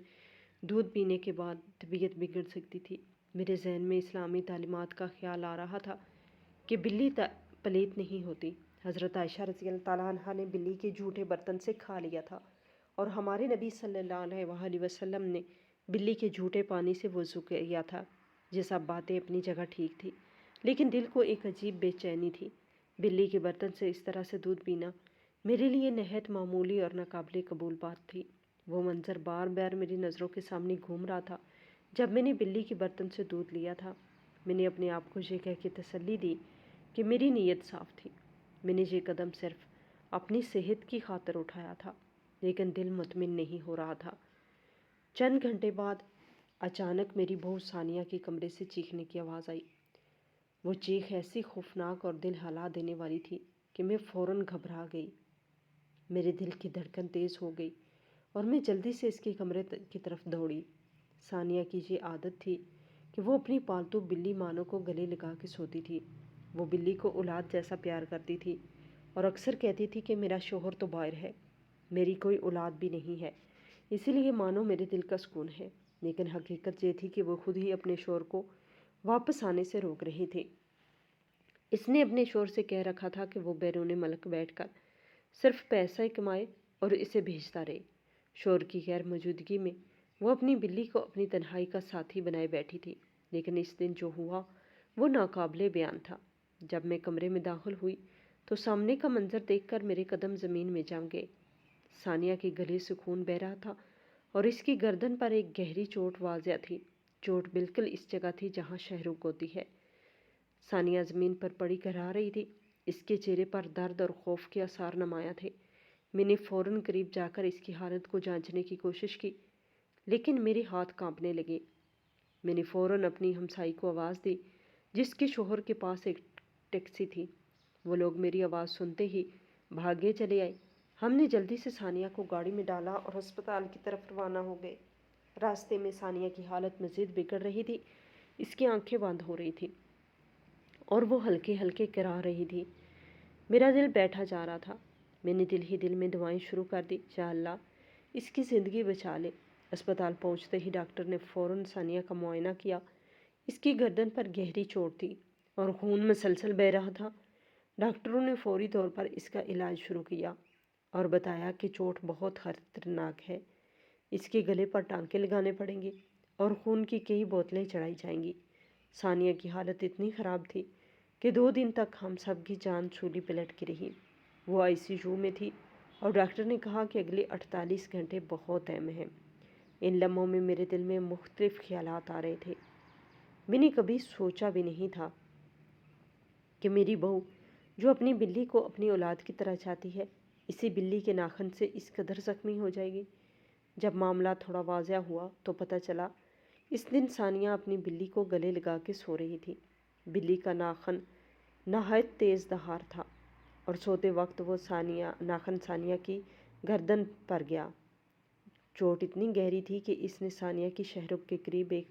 دودھ پینے کے بعد طبیعت بگڑ سکتی تھی۔ میرے ذہن میں اسلامی تعلیمات کا خیال آ رہا تھا کہ بلی پلیت نہیں ہوتی۔ حضرت عائشہ رضی اللہ تعالیٰ عنہا نے بلی کے جھوٹے برتن سے کھا لیا تھا، اور ہمارے نبی صلی اللہ علیہ وآلہ وسلم نے بلی کے جھوٹے پانی سے وضو کیا تھا۔ یہ سب باتیں اپنی جگہ ٹھیک تھی، لیکن دل کو ایک عجیب بے چینی تھی۔ بلی کے برتن سے اس طرح سے دودھ پینا میرے لیے نہایت معمولی اور ناقابل قبول بات تھی۔ وہ منظر بار بار میری نظروں کے سامنے گھوم رہا تھا جب میں نے بلی کے برتن سے دودھ لیا تھا۔ میں نے اپنے آپ کو یہ کہہ کے تسلی دی کہ میری نیت صاف تھی۔ میں نے یہ قدم صرف اپنی صحت کی خاطر اٹھایا تھا، لیکن دل مطمئن نہیں ہو رہا تھا۔ چند گھنٹے بعد اچانک میری بہو ثانیہ کے کمرے سے چیخنے کی آواز آئی۔ وہ چیخ ایسی خوفناک اور دل ہلا دینے والی تھی کہ میں فوراً گھبرا گئی۔ میرے دل کی دھڑکن تیز ہو گئی اور میں جلدی سے اس کے کمرے کی طرف دوڑی۔ ثانیہ کی یہ عادت تھی کہ وہ اپنی پالتو بلی مانو کو گلے لگا کے سوتی تھی۔ وہ بلی کو اولاد جیسا پیار کرتی تھی اور اکثر کہتی تھی کہ میرا شوہر تو باہر ہے، میری کوئی اولاد بھی نہیں ہے، اسی لیے مانو میرے دل کا سکون ہے۔ لیکن حقیقت یہ تھی کہ وہ خود ہی اپنے شوہر کو واپس آنے سے روک رہی تھی۔ اس نے اپنے شوہر سے کہہ رکھا تھا کہ وہ بیرون ملک بیٹھ کر صرف پیسہ کمائے اور اسے بھیجتا رہے۔ شوہر کی غیر موجودگی میں وہ اپنی بلی کو اپنی تنہائی کا ساتھی بنائے بیٹھی تھی، لیکن اس دن جو ہوا وہ ناقابل بیان تھا۔ جب میں کمرے میں داخل ہوئی تو سامنے کا منظر دیکھ کر میرے قدم زمین میں جم گئے۔ ثانیہ کے گلے سے خون بہہ رہا تھا اور اس کی گردن پر ایک گہری چوٹ واضح تھی۔ چوٹ بالکل اس جگہ تھی جہاں شہرک ہوتی ہے۔ ثانیہ زمین پر پڑی گھرا رہی تھی، اس کے چہرے پر درد اور خوف کے آثار نمایاں تھے۔ میں نے فوراً قریب جا کر اس کی حالت کو جانچنے کی کوشش کی، لیکن میرے ہاتھ کانپنے لگے۔ میں نے فوراً اپنی ہمسائی کو آواز دی، جس کے شوہر کے پاس ایک ٹیکسی تھی۔ وہ لوگ میری آواز سنتے ہی بھاگے چلے آئے۔ ہم نے جلدی سے ثانیہ کو گاڑی میں ڈالا اور ہسپتال کی طرف روانہ ہو گئے۔ راستے میں ثانیہ کی حالت مزید بگڑ رہی تھی، اس کی آنکھیں بند ہو رہی تھیں اور وہ ہلکے ہلکے کرا رہی تھی۔ میرا دل بیٹھا جا رہا تھا۔ میں نے دل ہی دل میں دعائیں شروع کر دی، یا اللہ اس کی زندگی بچا لے۔ اسپتال پہنچتے ہی ڈاکٹر نے فوراً ثانیہ کا معائنہ کیا۔ اس کی گردن پر گہری چوٹ تھی اور خون مسلسل بہہ رہا تھا۔ ڈاکٹروں نے فوری طور پر اس کا علاج شروع کیا اور بتایا کہ چوٹ بہت خطرناک ہے، اس کے گلے پر ٹانکے لگانے پڑیں گے اور خون کی کئی بوتلیں چڑھائی جائیں گی۔ ثانیہ کی حالت اتنی خراب تھی کہ 2 دن تک ہم سب کی جان سولی پلٹ کی رہی۔ وہ ICU میں تھی اور ڈاکٹر نے کہا کہ اگلے 48 گھنٹے بہت اہم ہیں۔ ان لمحوں میں میرے دل میں مختلف خیالات آ رہے تھے۔ میں نے کبھی سوچا بھی نہیں تھا کہ میری بہو جو اپنی بلی کو اپنی اولاد کی طرح چاہتی ہے، اسی بلی کے ناخن سے اس قدر زخمی ہو جائے گی۔ جب معاملہ تھوڑا واضح ہوا تو پتہ چلا اس دن ثانیہ اپنی بلی کو گلے لگا کے سو رہی تھی۔ بلی کا ناخن نہایت تیز دھار تھا اور سوتے وقت وہ ناخن ثانیہ کی گردن پر گیا۔ چوٹ اتنی گہری تھی کہ اس نے ثانیہ کی شہرک کے قریب ایک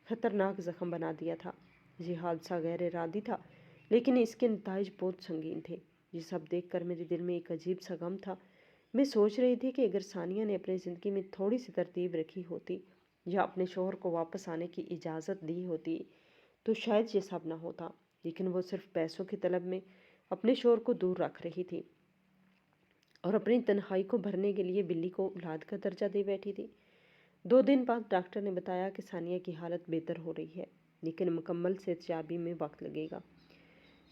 خطرناک زخم بنا دیا تھا۔ یہ حادثہ غیر ارادی تھا، لیکن اس کے نتائج بہت سنگین تھے۔ یہ سب دیکھ کر میرے دل میں ایک عجیب سا غم تھا۔ میں سوچ رہی تھی کہ اگر ثانیہ نے اپنی زندگی میں تھوڑی سی ترتیب رکھی ہوتی یا اپنے شوہر کو واپس آنے کی اجازت دی ہوتی تو شاید یہ سب نہ ہوتا، لیکن وہ صرف پیسوں کی طلب میں اپنے شوہر کو دور رکھ رہی تھی اور اپنی تنہائی کو بھرنے کے لیے بلی کو اولاد کا درجہ دے بیٹھی تھی۔ 2 دن بعد ڈاکٹر نے بتایا کہ ثانیہ کی حالت بہتر ہو رہی ہے، لیکن مکمل صحتیابی میں وقت لگے گا۔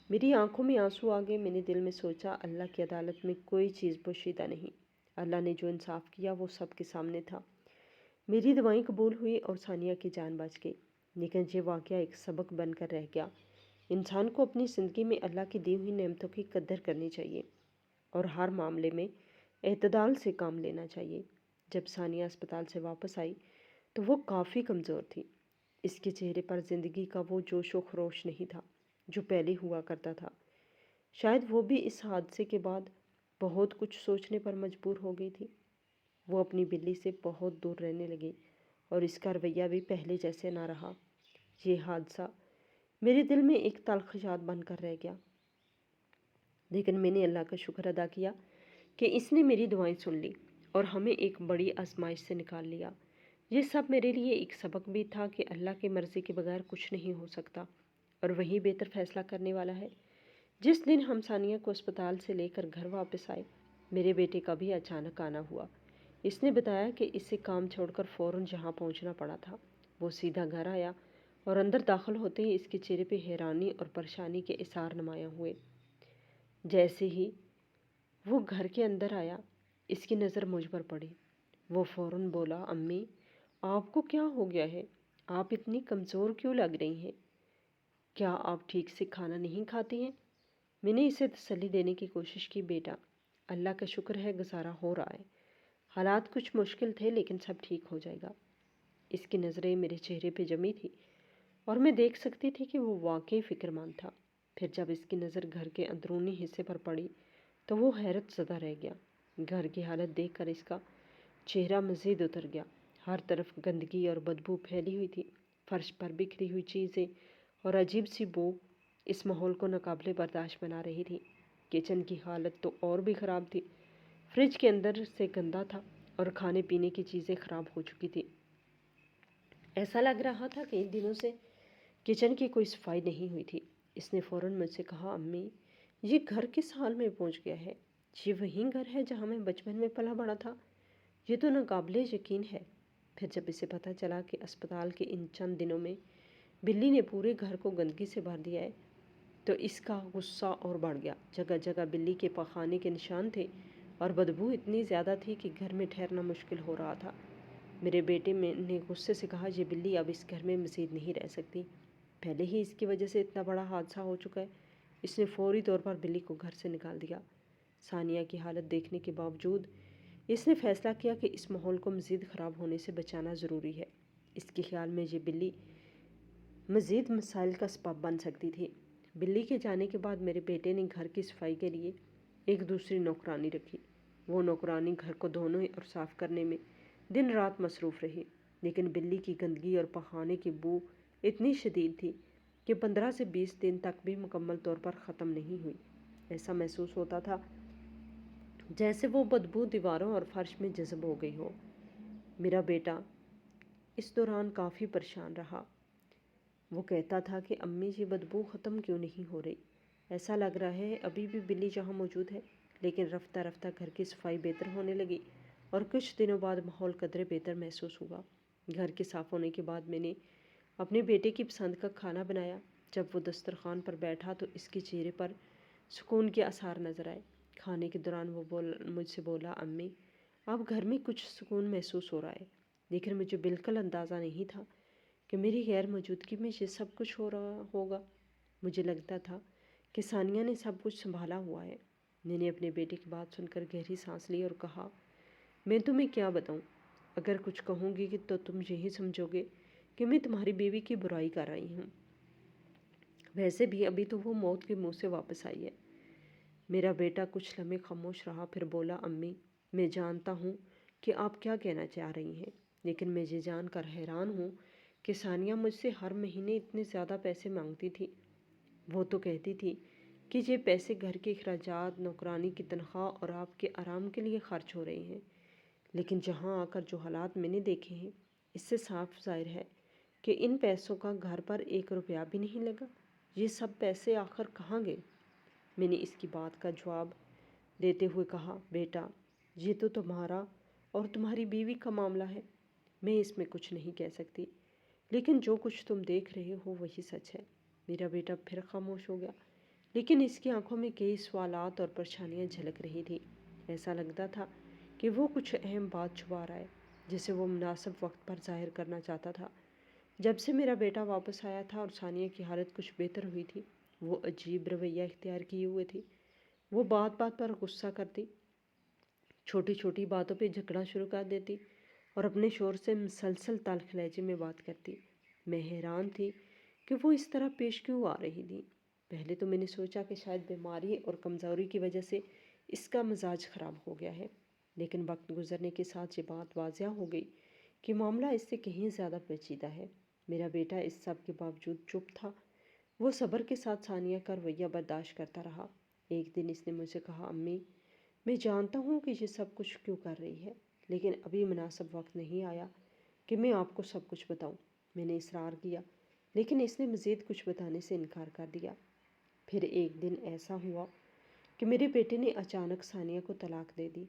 میری آنکھوں میں آنسو آ گئے۔ میں نے دل میں سوچا، اللہ کی عدالت میں کوئی چیز پوشیدہ نہیں۔ اللہ نے جو انصاف کیا وہ سب کے سامنے تھا۔ میری دعائیں قبول ہوئی اور ثانیہ کی جان بچ گئی، لیکن یہ واقعہ ایک سبق بن کر رہ گیا۔ انسان کو اپنی زندگی میں اللہ کی دی ہوئی نعمتوں کی قدر کرنی چاہیے اور ہر معاملے میں اعتدال سے کام لینا چاہیے۔ جب ثانیہ اسپتال سے واپس آئی تو وہ کافی کمزور تھی۔ اس کے چہرے پر زندگی کا وہ جوش و خروش نہیں تھا جو پہلے ہوا کرتا تھا۔ شاید وہ بھی اس حادثے کے بعد بہت کچھ سوچنے پر مجبور ہو گئی تھی۔ وہ اپنی بلی سے بہت دور رہنے لگی اور اس کا رویہ بھی پہلے جیسے نہ رہا۔ یہ حادثہ میرے دل میں ایک تلخ یاد بن کر رہ گیا، لیکن میں نے اللہ کا شکر ادا کیا کہ اس نے میری دعائیں سن لی اور ہمیں ایک بڑی آزمائش سے نکال لیا۔ یہ سب میرے لیے ایک سبق بھی تھا کہ اللہ کی مرضی کے بغیر کچھ نہیں ہو سکتا، اور وہی بہتر فیصلہ کرنے والا ہے۔ جس دن ہم ثانیہ کو اسپتال سے لے کر گھر واپس آئے، میرے بیٹے کا بھی اچانک آنا ہوا۔ اس نے بتایا کہ اسے کام چھوڑ کر فوراً جہاں پہنچنا پڑا تھا۔ وہ سیدھا گھر آیا اور اندر داخل ہوتے ہی اس کے چہرے پہ حیرانی اور پریشانی کے اثار نمایاں ہوئے۔ جیسے ہی وہ گھر کے اندر آیا، اس کی نظر مجھ پر پڑی۔ وہ فوراً بولا، امی، آپ کو کیا ہو گیا ہے؟ آپ اتنی کمزور کیوں لگ رہی ہیں؟ کیا آپ ٹھیک سے کھانا نہیں کھاتی ہیں؟ میں نے اسے تسلی دینے کی کوشش کی، بیٹا، اللہ کا شکر ہے گزارا ہو رہا ہے۔ حالات کچھ مشکل تھے لیکن سب ٹھیک ہو جائے گا۔ اس کی نظریں میرے چہرے پہ جمی تھی اور میں دیکھ سکتی تھی کہ وہ واقعی فکر مند تھا۔ پھر جب اس کی نظر گھر کے اندرونی حصے پر پڑی تو وہ حیرت زدہ رہ گیا۔ گھر کی حالت دیکھ کر اس کا چہرہ مزید اتر گیا۔ ہر طرف گندگی اور بدبو پھیلی ہوئی تھی، فرش پر بکھری ہوئی چیزیں اور عجیب سی بو اس ماحول کو ناقابل برداشت بنا رہی تھی۔ کچن کی حالت تو اور بھی خراب تھی۔ فریج کے اندر سے گندا تھا اور کھانے پینے کی چیزیں خراب ہو چکی تھی۔ ایسا لگ رہا تھا کہ ان دنوں سے کچن کی کوئی صفائی نہیں ہوئی تھی۔ اس نے فوراً مجھ سے کہا، امی، یہ گھر کس حال میں پہنچ گیا ہے؟ یہ وہی گھر ہے جہاں میں بچپن میں پلا بڑا تھا؟ یہ تو ناقابل یقین ہے۔ پھر جب اسے پتہ چلا کہ اسپتال کے ان چند دنوں میں بلی نے پورے گھر کو گندگی سے بھر دیا ہے تو اس کا غصہ اور بڑھ گیا۔ جگہ جگہ بلی کے پاخانے کے نشان تھے اور بدبو اتنی زیادہ تھی کہ گھر میں ٹھہرنا مشکل ہو رہا تھا۔ میرے بیٹے نے غصے سے کہا، یہ بلی اب اس گھر میں مزید نہیں رہ سکتی، پہلے ہی اس کی وجہ سے اتنا بڑا حادثہ ہو چکا ہے۔ اس نے فوری طور پر بلی کو گھر سے نکال دیا۔ ثانیہ کی حالت دیکھنے کے باوجود اس نے فیصلہ کیا کہ اس ماحول کو مزید خراب ہونے سے بچانا ضروری ہے۔ اس کے خیال میں یہ بلی مزید مسائل کا سبب بن سکتی تھی۔ بلی کے جانے کے بعد میرے بیٹے نے گھر کی صفائی کے لیے ایک دوسری نوکرانی رکھی۔ وہ نوکرانی گھر کو دھونے اور صاف کرنے میں دن رات مصروف رہی، لیکن بلی کی گندگی اور پخانے کی بو اتنی شدید تھی کہ 15 سے 20 دن تک بھی مکمل طور پر ختم نہیں ہوئی۔ ایسا محسوس ہوتا تھا جیسے وہ بدبو دیواروں اور فرش میں جذب ہو گئی ہو۔ میرا بیٹا اس دوران کافی پریشان رہا۔ وہ کہتا تھا کہ امی، یہ بدبو ختم کیوں نہیں ہو رہی؟ ایسا لگ رہا ہے ابھی بھی بلی جہاں موجود ہے۔ لیکن رفتہ رفتہ گھر کی صفائی بہتر ہونے لگی اور کچھ دنوں بعد ماحول قدرے بہتر محسوس ہوا۔ گھر کے صاف ہونے کے بعد میں نے اپنے بیٹے کی پسند کا کھانا بنایا۔ جب وہ دسترخوان پر بیٹھا تو اس کے چہرے پر سکون کے آثار نظر آئے۔ کھانے کے دوران وہ مجھ سے بولا، امی، اب گھر میں کچھ سکون محسوس ہو رہا ہے، لیکن مجھے بالکل اندازہ نہیں تھا کہ میری غیر موجودگی میں یہ سب کچھ ہو رہا ہوگا۔ مجھے لگتا تھا کہ ثانیہ نے سب کچھ سنبھالا ہوا ہے۔ میں نے اپنے بیٹے کی بات سن کر گہری سانس لی اور کہا، میں تمہیں کیا بتاؤں؟ اگر کچھ کہوں گی تو تم یہی سمجھو گے کہ میں تمہاری بیوی کی برائی کر رہی ہوں۔ ویسے بھی ابھی تو وہ موت کے منہ سے واپس آئی ہے۔ میرا بیٹا کچھ لمحے خاموش رہا، پھر بولا، امی، میں جانتا ہوں کہ آپ کیا کہنا چاہ رہی ہیں، لیکن میں یہ جان کر حیران ہوں کہ ثانیہ مجھ سے ہر مہینے اتنے زیادہ پیسے مانگتی تھی۔ وہ تو کہتی تھی کہ یہ پیسے گھر کے اخراجات، نوکرانی کی تنخواہ اور آپ کے آرام کے لیے خرچ ہو رہے ہیں، لیکن جہاں آ کر جو حالات میں نے دیکھے ہیں، اس سے صاف ظاہر ہے کہ ان پیسوں کا گھر پر 1 روپیہ بھی نہیں لگا۔ یہ سب پیسے آخر کہاں گئے؟ میں نے اس کی بات کا جواب دیتے ہوئے کہا، بیٹا، یہ تو تمہارا اور تمہاری بیوی کا معاملہ ہے، میں اس میں کچھ نہیں کہہ سکتی، لیکن جو کچھ تم دیکھ رہے ہو وہی سچ ہے۔ میرا بیٹا پھر خاموش ہو گیا، لیکن اس کی آنکھوں میں کئی سوالات اور پریشانیاں جھلک رہی تھی۔ ایسا لگتا تھا کہ وہ کچھ اہم بات چھپا رہا ہے جسے وہ مناسب وقت پر ظاہر کرنا چاہتا تھا۔ جب سے میرا بیٹا واپس آیا تھا اور ثانیہ کی حالت کچھ بہتر ہوئی تھی، وہ عجیب رویہ اختیار کیے ہوئے تھی۔ وہ بات بات پر غصہ کرتی، چھوٹی چھوٹی باتوں پہ جھگڑا شروع کر دیتی اور اپنے شور سے مسلسل تلخ لہجے میں بات کرتی۔ میں حیران تھی کہ وہ اس طرح پیش کیوں آ رہی تھی۔ پہلے تو میں نے سوچا کہ شاید بیماری اور کمزوری کی وجہ سے اس کا مزاج خراب ہو گیا ہے، لیکن وقت گزرنے کے ساتھ یہ بات واضح ہو گئی کہ معاملہ اس سے کہیں زیادہ پیچیدہ ہے۔ میرا بیٹا اس سب کے باوجود چپ تھا۔ وہ صبر کے ساتھ ثانیہ کا رویہ برداشت کرتا رہا۔ ایک دن اس نے مجھ سے کہا، امی، میں جانتا ہوں کہ یہ سب کچھ کیوں کر رہی ہے، لیکن ابھی مناسب وقت نہیں آیا کہ میں آپ کو سب کچھ بتاؤں۔ میں نے اصرار کیا، لیکن اس نے مزید کچھ بتانے سے انکار کر دیا۔ پھر ایک دن ایسا ہوا کہ میرے بیٹے نے اچانک ثانیہ کو طلاق دے دی۔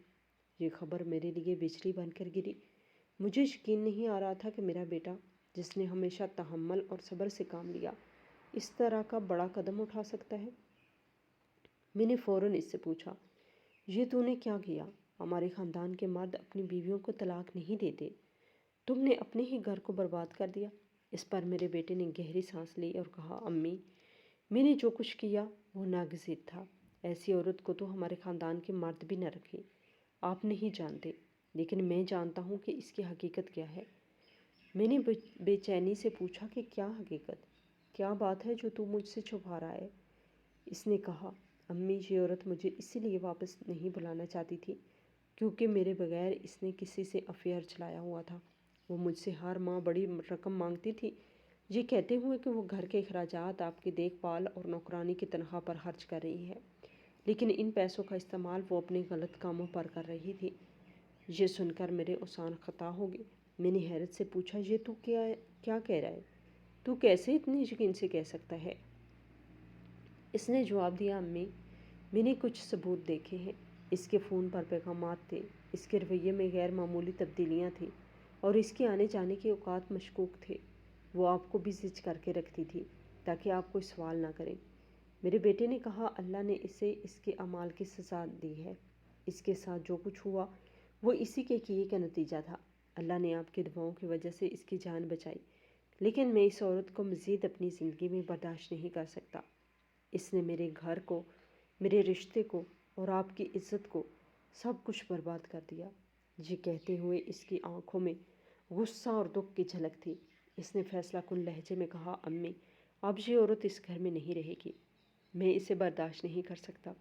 یہ خبر میرے لیے بجلی بن کر گری۔ مجھے یقین نہیں آ رہا تھا کہ میرا بیٹا، جس نے ہمیشہ تحمل اور صبر سے کام لیا، اس طرح کا بڑا قدم اٹھا سکتا ہے۔ میں نے فوراً اس سے پوچھا، یہ تو نے کیا کیا؟ ہمارے خاندان کے مرد اپنی بیویوں کو طلاق نہیں دیتے، تم نے اپنے ہی گھر کو برباد کر دیا۔ اس پر میرے بیٹے نے گہری سانس لی اور کہا، امی، میں نے جو کچھ کیا وہ ناگزیر تھا۔ ایسی عورت کو تو ہمارے خاندان کے مرد بھی نہ رکھیں۔ آپ نہیں جانتے، لیکن میں جانتا ہوں کہ اس کی حقیقت کیا ہے۔ میں نے بے چینی سے پوچھا کہ کیا حقیقت؟ کیا بات ہے جو تو مجھ سے چھپا رہا ہے؟ اس نے کہا، امی، یہ عورت مجھے اسی لیے واپس نہیں بلانا چاہتی تھی کیونکہ میرے بغیر اس نے کسی سے افیئر چلایا ہوا تھا۔ وہ مجھ سے ہر ماہ بڑی رقم مانگتی تھی، یہ کہتے ہوئے کہ وہ گھر کے اخراجات، آپ کی دیکھ بھال اور نوکرانی کی تنخواہ پر خرچ کر رہی ہے، لیکن ان پیسوں کا استعمال وہ اپنے غلط کاموں پر کر رہی تھی۔ یہ سن کر میرے اذان خطا ہو گئے۔ میں نے حیرت سے پوچھا، یہ تو کیا کہہ رہا ہے؟ تو کیسے اتنی یقین سے کہہ سکتا ہے؟ اس نے جواب دیا، امی، میں نے کچھ ثبوت دیکھے ہیں۔ اس کے فون پر پیغامات تھے، اس کے رویے میں غیر معمولی تبدیلیاں تھیں اور اس کے آنے جانے کے اوقات مشکوک تھے۔ وہ آپ کو بھی زج کر کے رکھتی تھی تاکہ آپ کوئی سوال نہ کریں۔ میرے بیٹے نے کہا، اللہ نے اسے اس کے اعمال کی سزا دی ہے۔ اس کے ساتھ جو کچھ ہوا وہ اسی کے کیے کا نتیجہ تھا۔ اللہ نے آپ کی دعاؤں کی وجہ سے اس کی جان بچائی، لیکن میں اس عورت کو مزید اپنی زندگی میں برداشت نہیں کر سکتا۔ اس نے میرے گھر کو، میرے رشتے کو اور آپ کی عزت کو سب کچھ برباد کر دیا۔ یہ کہتے ہوئے اس کی آنکھوں میں غصہ اور دکھ کی جھلک تھی۔ اس نے فیصلہ کن لہجے میں کہا، امی، اب یہ عورت اس گھر میں نہیں رہے گی۔ میں اسے برداشت نہیں کر سکتا۔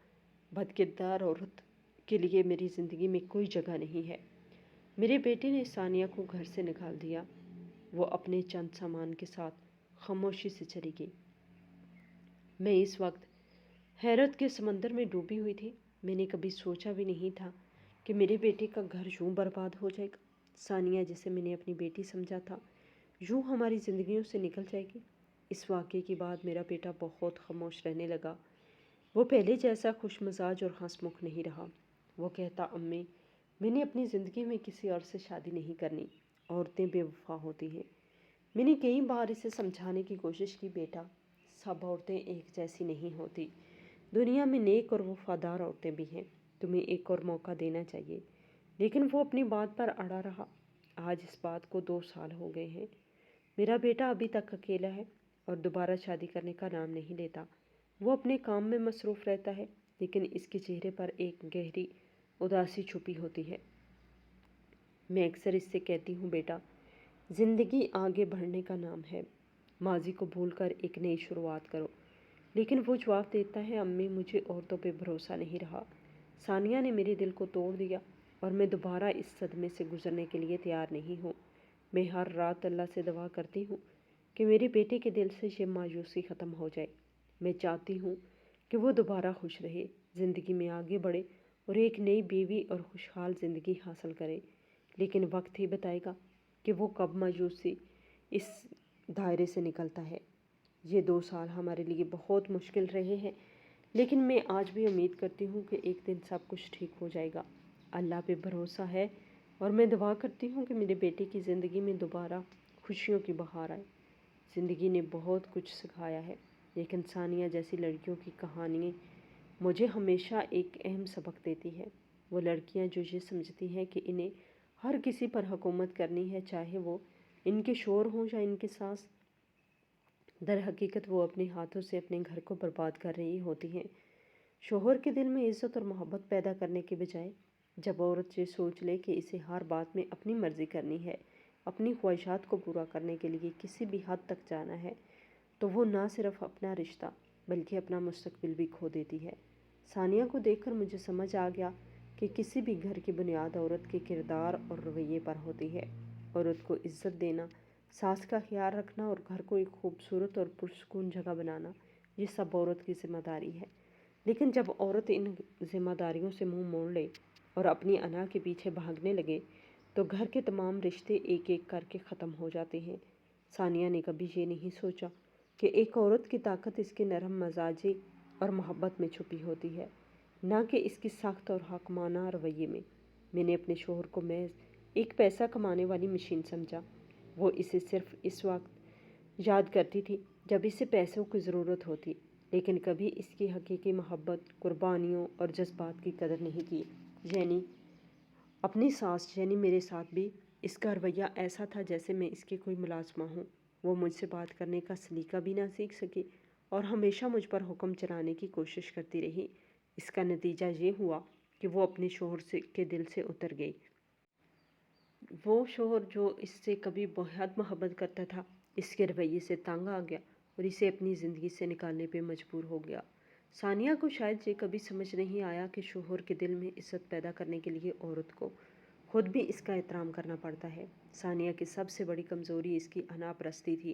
بد کردار عورت کے لیے میری زندگی میں کوئی جگہ نہیں ہے۔ میرے بیٹے نے ثانیہ کو گھر سے نکال دیا۔ وہ اپنے چند سامان کے ساتھ خاموشی سے چلی گئی۔ میں اس وقت حیرت کے سمندر میں ڈوبی ہوئی تھی۔ میں نے کبھی سوچا بھی نہیں تھا کہ میرے بیٹے کا گھر یوں برباد ہو جائے گا۔ ثانیہ، جسے میں نے اپنی بیٹی سمجھا تھا، یوں ہماری زندگیوں سے نکل جائے گی۔ اس واقعے کے بعد میرا بیٹا بہت خاموش رہنے لگا۔ وہ پہلے جیسا خوش مزاج اور ہنس مکھ نہیں رہا۔ وہ کہتا، امی، میں نے اپنی زندگی میں کسی اور سے شادی نہیں کرنی۔ عورتیں بے وفا ہوتی ہیں۔ میں نے کئی بار اسے سمجھانے کی کوشش کی، بیٹا، سب عورتیں ایک جیسی نہیں ہوتی۔ دنیا میں نیک اور وفادار عورتیں بھی ہیں، تمہیں ایک اور موقع دینا چاہیے۔ لیکن وہ اپنی بات پر اڑا رہا۔ آج اس بات کو 2 سال ہو گئے ہیں۔ میرا بیٹا ابھی تک اکیلا ہے اور دوبارہ شادی کرنے کا نام نہیں لیتا۔ وہ اپنے کام میں مصروف رہتا ہے، لیکن اس کے چہرے پر ایک گہری اداسی چھپی ہوتی ہے۔ میں اکثر اس سے کہتی ہوں، بیٹا، زندگی آگے بڑھنے کا نام ہے، ماضی کو بھول کر ایک نئی شروعات کرو۔ لیکن وہ جواب دیتا ہے، امی، مجھے عورتوں پہ بھروسہ نہیں رہا۔ ثانیہ نے میرے دل کو توڑ دیا اور میں دوبارہ اس صدمے سے گزرنے کے لیے تیار نہیں ہوں۔ میں ہر رات اللہ سے دعا کرتی ہوں کہ میرے بیٹے کے دل سے یہ مایوسی ختم ہو جائے۔ میں چاہتی ہوں کہ وہ دوبارہ خوش رہے، زندگی میں آگے بڑھے اور ایک نئی بیوی اور خوشحال زندگی حاصل کرے۔ لیکن وقت ہی بتائے گا کہ وہ کب مایوسی اس دائرے سے نکلتا ہے۔ یہ 2 سال ہمارے لیے بہت مشکل رہے ہیں، لیکن میں آج بھی امید کرتی ہوں کہ ایک دن سب کچھ ٹھیک ہو جائے گا۔ اللہ پہ بھروسہ ہے اور میں دعا کرتی ہوں کہ میرے بیٹے کی زندگی میں دوبارہ خوشیوں کی بہار آئے۔ زندگی نے بہت کچھ سکھایا ہے، لیکن ثانیہ جیسی لڑکیوں کی کہانیاں مجھے ہمیشہ ایک اہم سبق دیتی ہے۔ وہ لڑکیاں جو یہ سمجھتی ہیں کہ انہیں ہر کسی پر حکومت کرنی ہے، چاہے وہ ان کے شوہر ہوں یا ان کی ساس، در حقیقت وہ اپنے ہاتھوں سے اپنے گھر کو برباد کر رہی ہوتی ہیں۔ شوہر کے دل میں عزت اور محبت پیدا کرنے کے بجائے جب عورت یہ سوچ لے کہ اسے ہر بات میں اپنی مرضی کرنی ہے، اپنی خواہشات کو پورا کرنے کے لیے کسی بھی حد تک جانا ہے، تو وہ نہ صرف اپنا رشتہ بلکہ اپنا مستقبل بھی کھو دیتی ہے۔ ثانیہ کو دیکھ کر مجھے سمجھ آ گیا کہ کسی بھی گھر کی بنیاد عورت کے کردار اور رویے پر ہوتی ہے۔ عورت کو عزت دینا، ساس کا خیال رکھنا اور گھر کو ایک خوبصورت اور پرسکون جگہ بنانا، یہ سب عورت کی ذمہ داری ہے۔ لیکن جب عورت ان ذمہ داریوں سے منہ موڑ لے اور اپنی انا کے پیچھے بھاگنے لگے تو گھر کے تمام رشتے ایک ایک کر کے ختم ہو جاتے ہیں۔ ثانیہ نے کبھی یہ نہیں سوچا کہ ایک عورت کی طاقت اس کے نرم مزاجی اور محبت میں چھپی ہوتی ہے، نہ کہ اس کی سخت اور حاکمانہ رویے میں۔ میں نے اپنے شوہر کو محض ایک پیسہ کمانے والی مشین سمجھا۔ وہ اسے صرف اس وقت یاد کرتی تھی جب اسے پیسوں کی ضرورت ہوتی، لیکن کبھی اس کی حقیقی محبت، قربانیوں اور جذبات کی قدر نہیں کی۔ یعنی اپنی ساس یعنی میرے ساتھ بھی اس کا رویہ ایسا تھا جیسے میں اس کی کوئی ملازمہ ہوں۔ وہ مجھ سے بات کرنے کا سلیقہ بھی نہ سیکھ سکی اور ہمیشہ مجھ پر حکم چلانے کی کوشش کرتی رہی۔ اس کا نتیجہ یہ ہوا کہ وہ اپنے شوہر کے دل سے اتر گئی۔ وہ شوہر جو اس سے کبھی بہت محبت کرتا تھا، اس کے رویے سے تنگ آ گیا اور اسے اپنی زندگی سے نکالنے پہ مجبور ہو گیا۔ ثانیہ کو شاید یہ کبھی سمجھ نہیں آیا کہ شوہر کے دل میں عزت پیدا کرنے کے لیے عورت کو خود بھی اس کا احترام کرنا پڑتا ہے۔ ثانیہ کی سب سے بڑی کمزوری اس کی انا پرستی تھی۔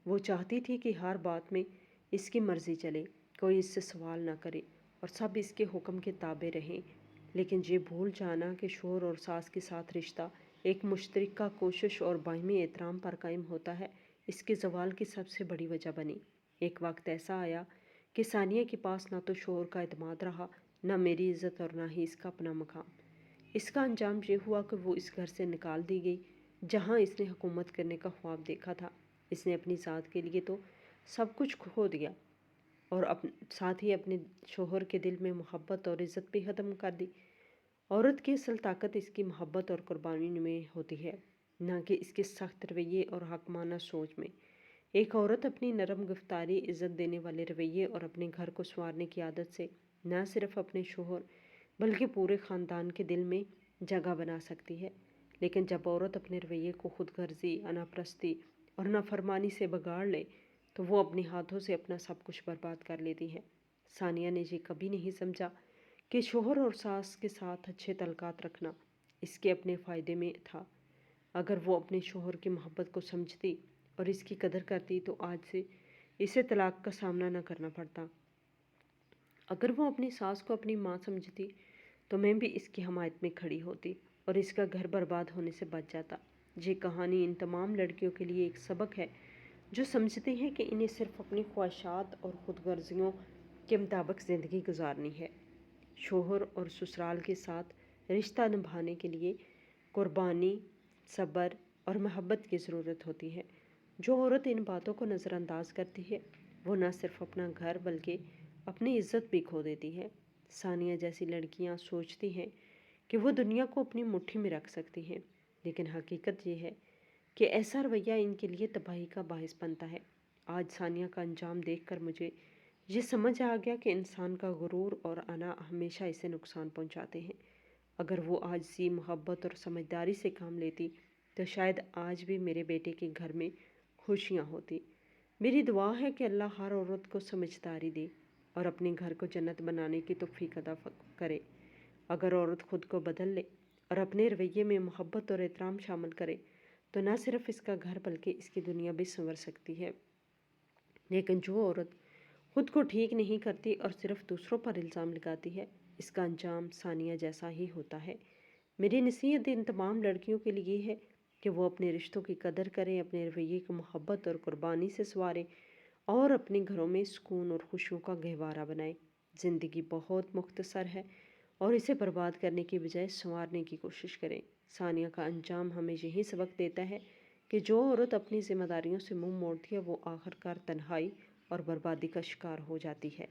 وہ چاہتی تھی کہ ہر بات میں اس کی مرضی چلے، کوئی اس سے سوال نہ کرے اور سب اس کے حکم کے تابع رہیں۔ لیکن یہ بھول جانا کہ شوہر اور ساس کے ساتھ رشتہ ایک مشترکہ کوشش اور باہمی احترام پر قائم ہوتا ہے، اس کے زوال کی سب سے بڑی وجہ بنی۔ ایک وقت ایسا آیا کہ ثانیہ کے پاس نہ تو شوہر کا اعتماد رہا، نہ میری عزت اور نہ ہی اس کا اپنا مقام۔ اس کا انجام یہ ہوا کہ وہ اس گھر سے نکال دی گئی جہاں اس نے حکومت کرنے کا خواب دیکھا تھا۔ اس نے اپنی ذات کے لیے تو سب کچھ کھو دیا اور ساتھ ہی اپنے شوہر کے دل میں محبت اور عزت بھی ختم کر دی۔ عورت کی اصل طاقت اس کی محبت اور قربانی میں ہوتی ہے، نہ کہ اس کے سخت رویے اور حاکمانہ سوچ میں۔ ایک عورت اپنی نرم گفتاری، عزت دینے والے رویے اور اپنے گھر کو سنوارنے کی عادت سے نہ صرف اپنے شوہر بلکہ پورے خاندان کے دل میں جگہ بنا سکتی ہے۔ لیکن جب عورت اپنے رویے کو خود غرضی، انا پرستی اور نافرمانی سے بگاڑ لے تو وہ اپنے ہاتھوں سے اپنا سب کچھ برباد کر لیتی ہے۔ ثانیہ نے یہ کبھی نہیں سمجھا کہ شوہر اور ساس کے ساتھ اچھے تعلقات رکھنا اس کے اپنے فائدے میں تھا۔ اگر وہ اپنے شوہر کی محبت کو سمجھتی اور اس کی قدر کرتی تو آج سے اسے طلاق کا سامنا نہ کرنا پڑتا۔ اگر وہ اپنی ساس کو اپنی ماں سمجھتی تو میں بھی اس کی حمایت میں کھڑی ہوتی اور اس کا گھر برباد ہونے سے بچ جاتا۔ یہ کہانی ان تمام لڑکیوں کے لیے ایک سبق ہے جو سمجھتی ہیں کہ انہیں صرف اپنی خواہشات اور خود غرضیوں کے مطابق زندگی گزارنی ہے۔ شوہر اور سسرال کے ساتھ رشتہ نبھانے کے لیے قربانی، صبر اور محبت کی ضرورت ہوتی ہے۔ جو عورت ان باتوں کو نظر انداز کرتی ہے وہ نہ صرف اپنا گھر بلکہ اپنی عزت بھی کھو دیتی ہے۔ ثانیہ جیسی لڑکیاں سوچتی ہیں کہ وہ دنیا کو اپنی مٹھی میں رکھ سکتی ہیں، لیکن حقیقت یہ ہے کہ ایسا رویہ ان کے لیے تباہی کا باعث بنتا ہے۔ آج ثانیہ کا انجام دیکھ کر مجھے یہ سمجھ آ گیا کہ انسان کا غرور اور انا ہمیشہ اسے نقصان پہنچاتے ہیں۔ اگر وہ عاجزی، محبت اور سمجھداری سے کام لیتی تو شاید آج بھی میرے بیٹے کے گھر میں خوشیاں ہوتی۔ میری دعا ہے کہ اللہ ہر عورت کو سمجھداری دے اور اپنے گھر کو جنت بنانے کی توفیق عطا کرے۔ اگر عورت خود کو بدل لے اور اپنے رویے میں محبت اور احترام شامل کرے تو نہ صرف اس کا گھر بلکہ اس کی دنیا بھی سنور سکتی ہے۔ لیکن جو عورت خود کو ٹھیک نہیں کرتی اور صرف دوسروں پر الزام لگاتی ہے، اس کا انجام ثانیہ جیسا ہی ہوتا ہے۔ میری نصیحت ان تمام لڑکیوں کے لیے ہے کہ وہ اپنے رشتوں کی قدر کریں، اپنے رویے کو محبت اور قربانی سے سنواریں اور اپنے گھروں میں سکون اور خوشیوں کا گہوارہ بنائیں۔ زندگی بہت مختصر ہے اور اسے برباد کرنے کی بجائے سنوارنے کی کوشش کریں۔ ثانیہ کا انجام ہمیں یہی سبق دیتا ہے کہ جو عورت اپنی ذمہ داریوں سے منہ موڑتی ہے وہ آخر کار تنہائی اور بربادی کا شکار ہو جاتی ہے۔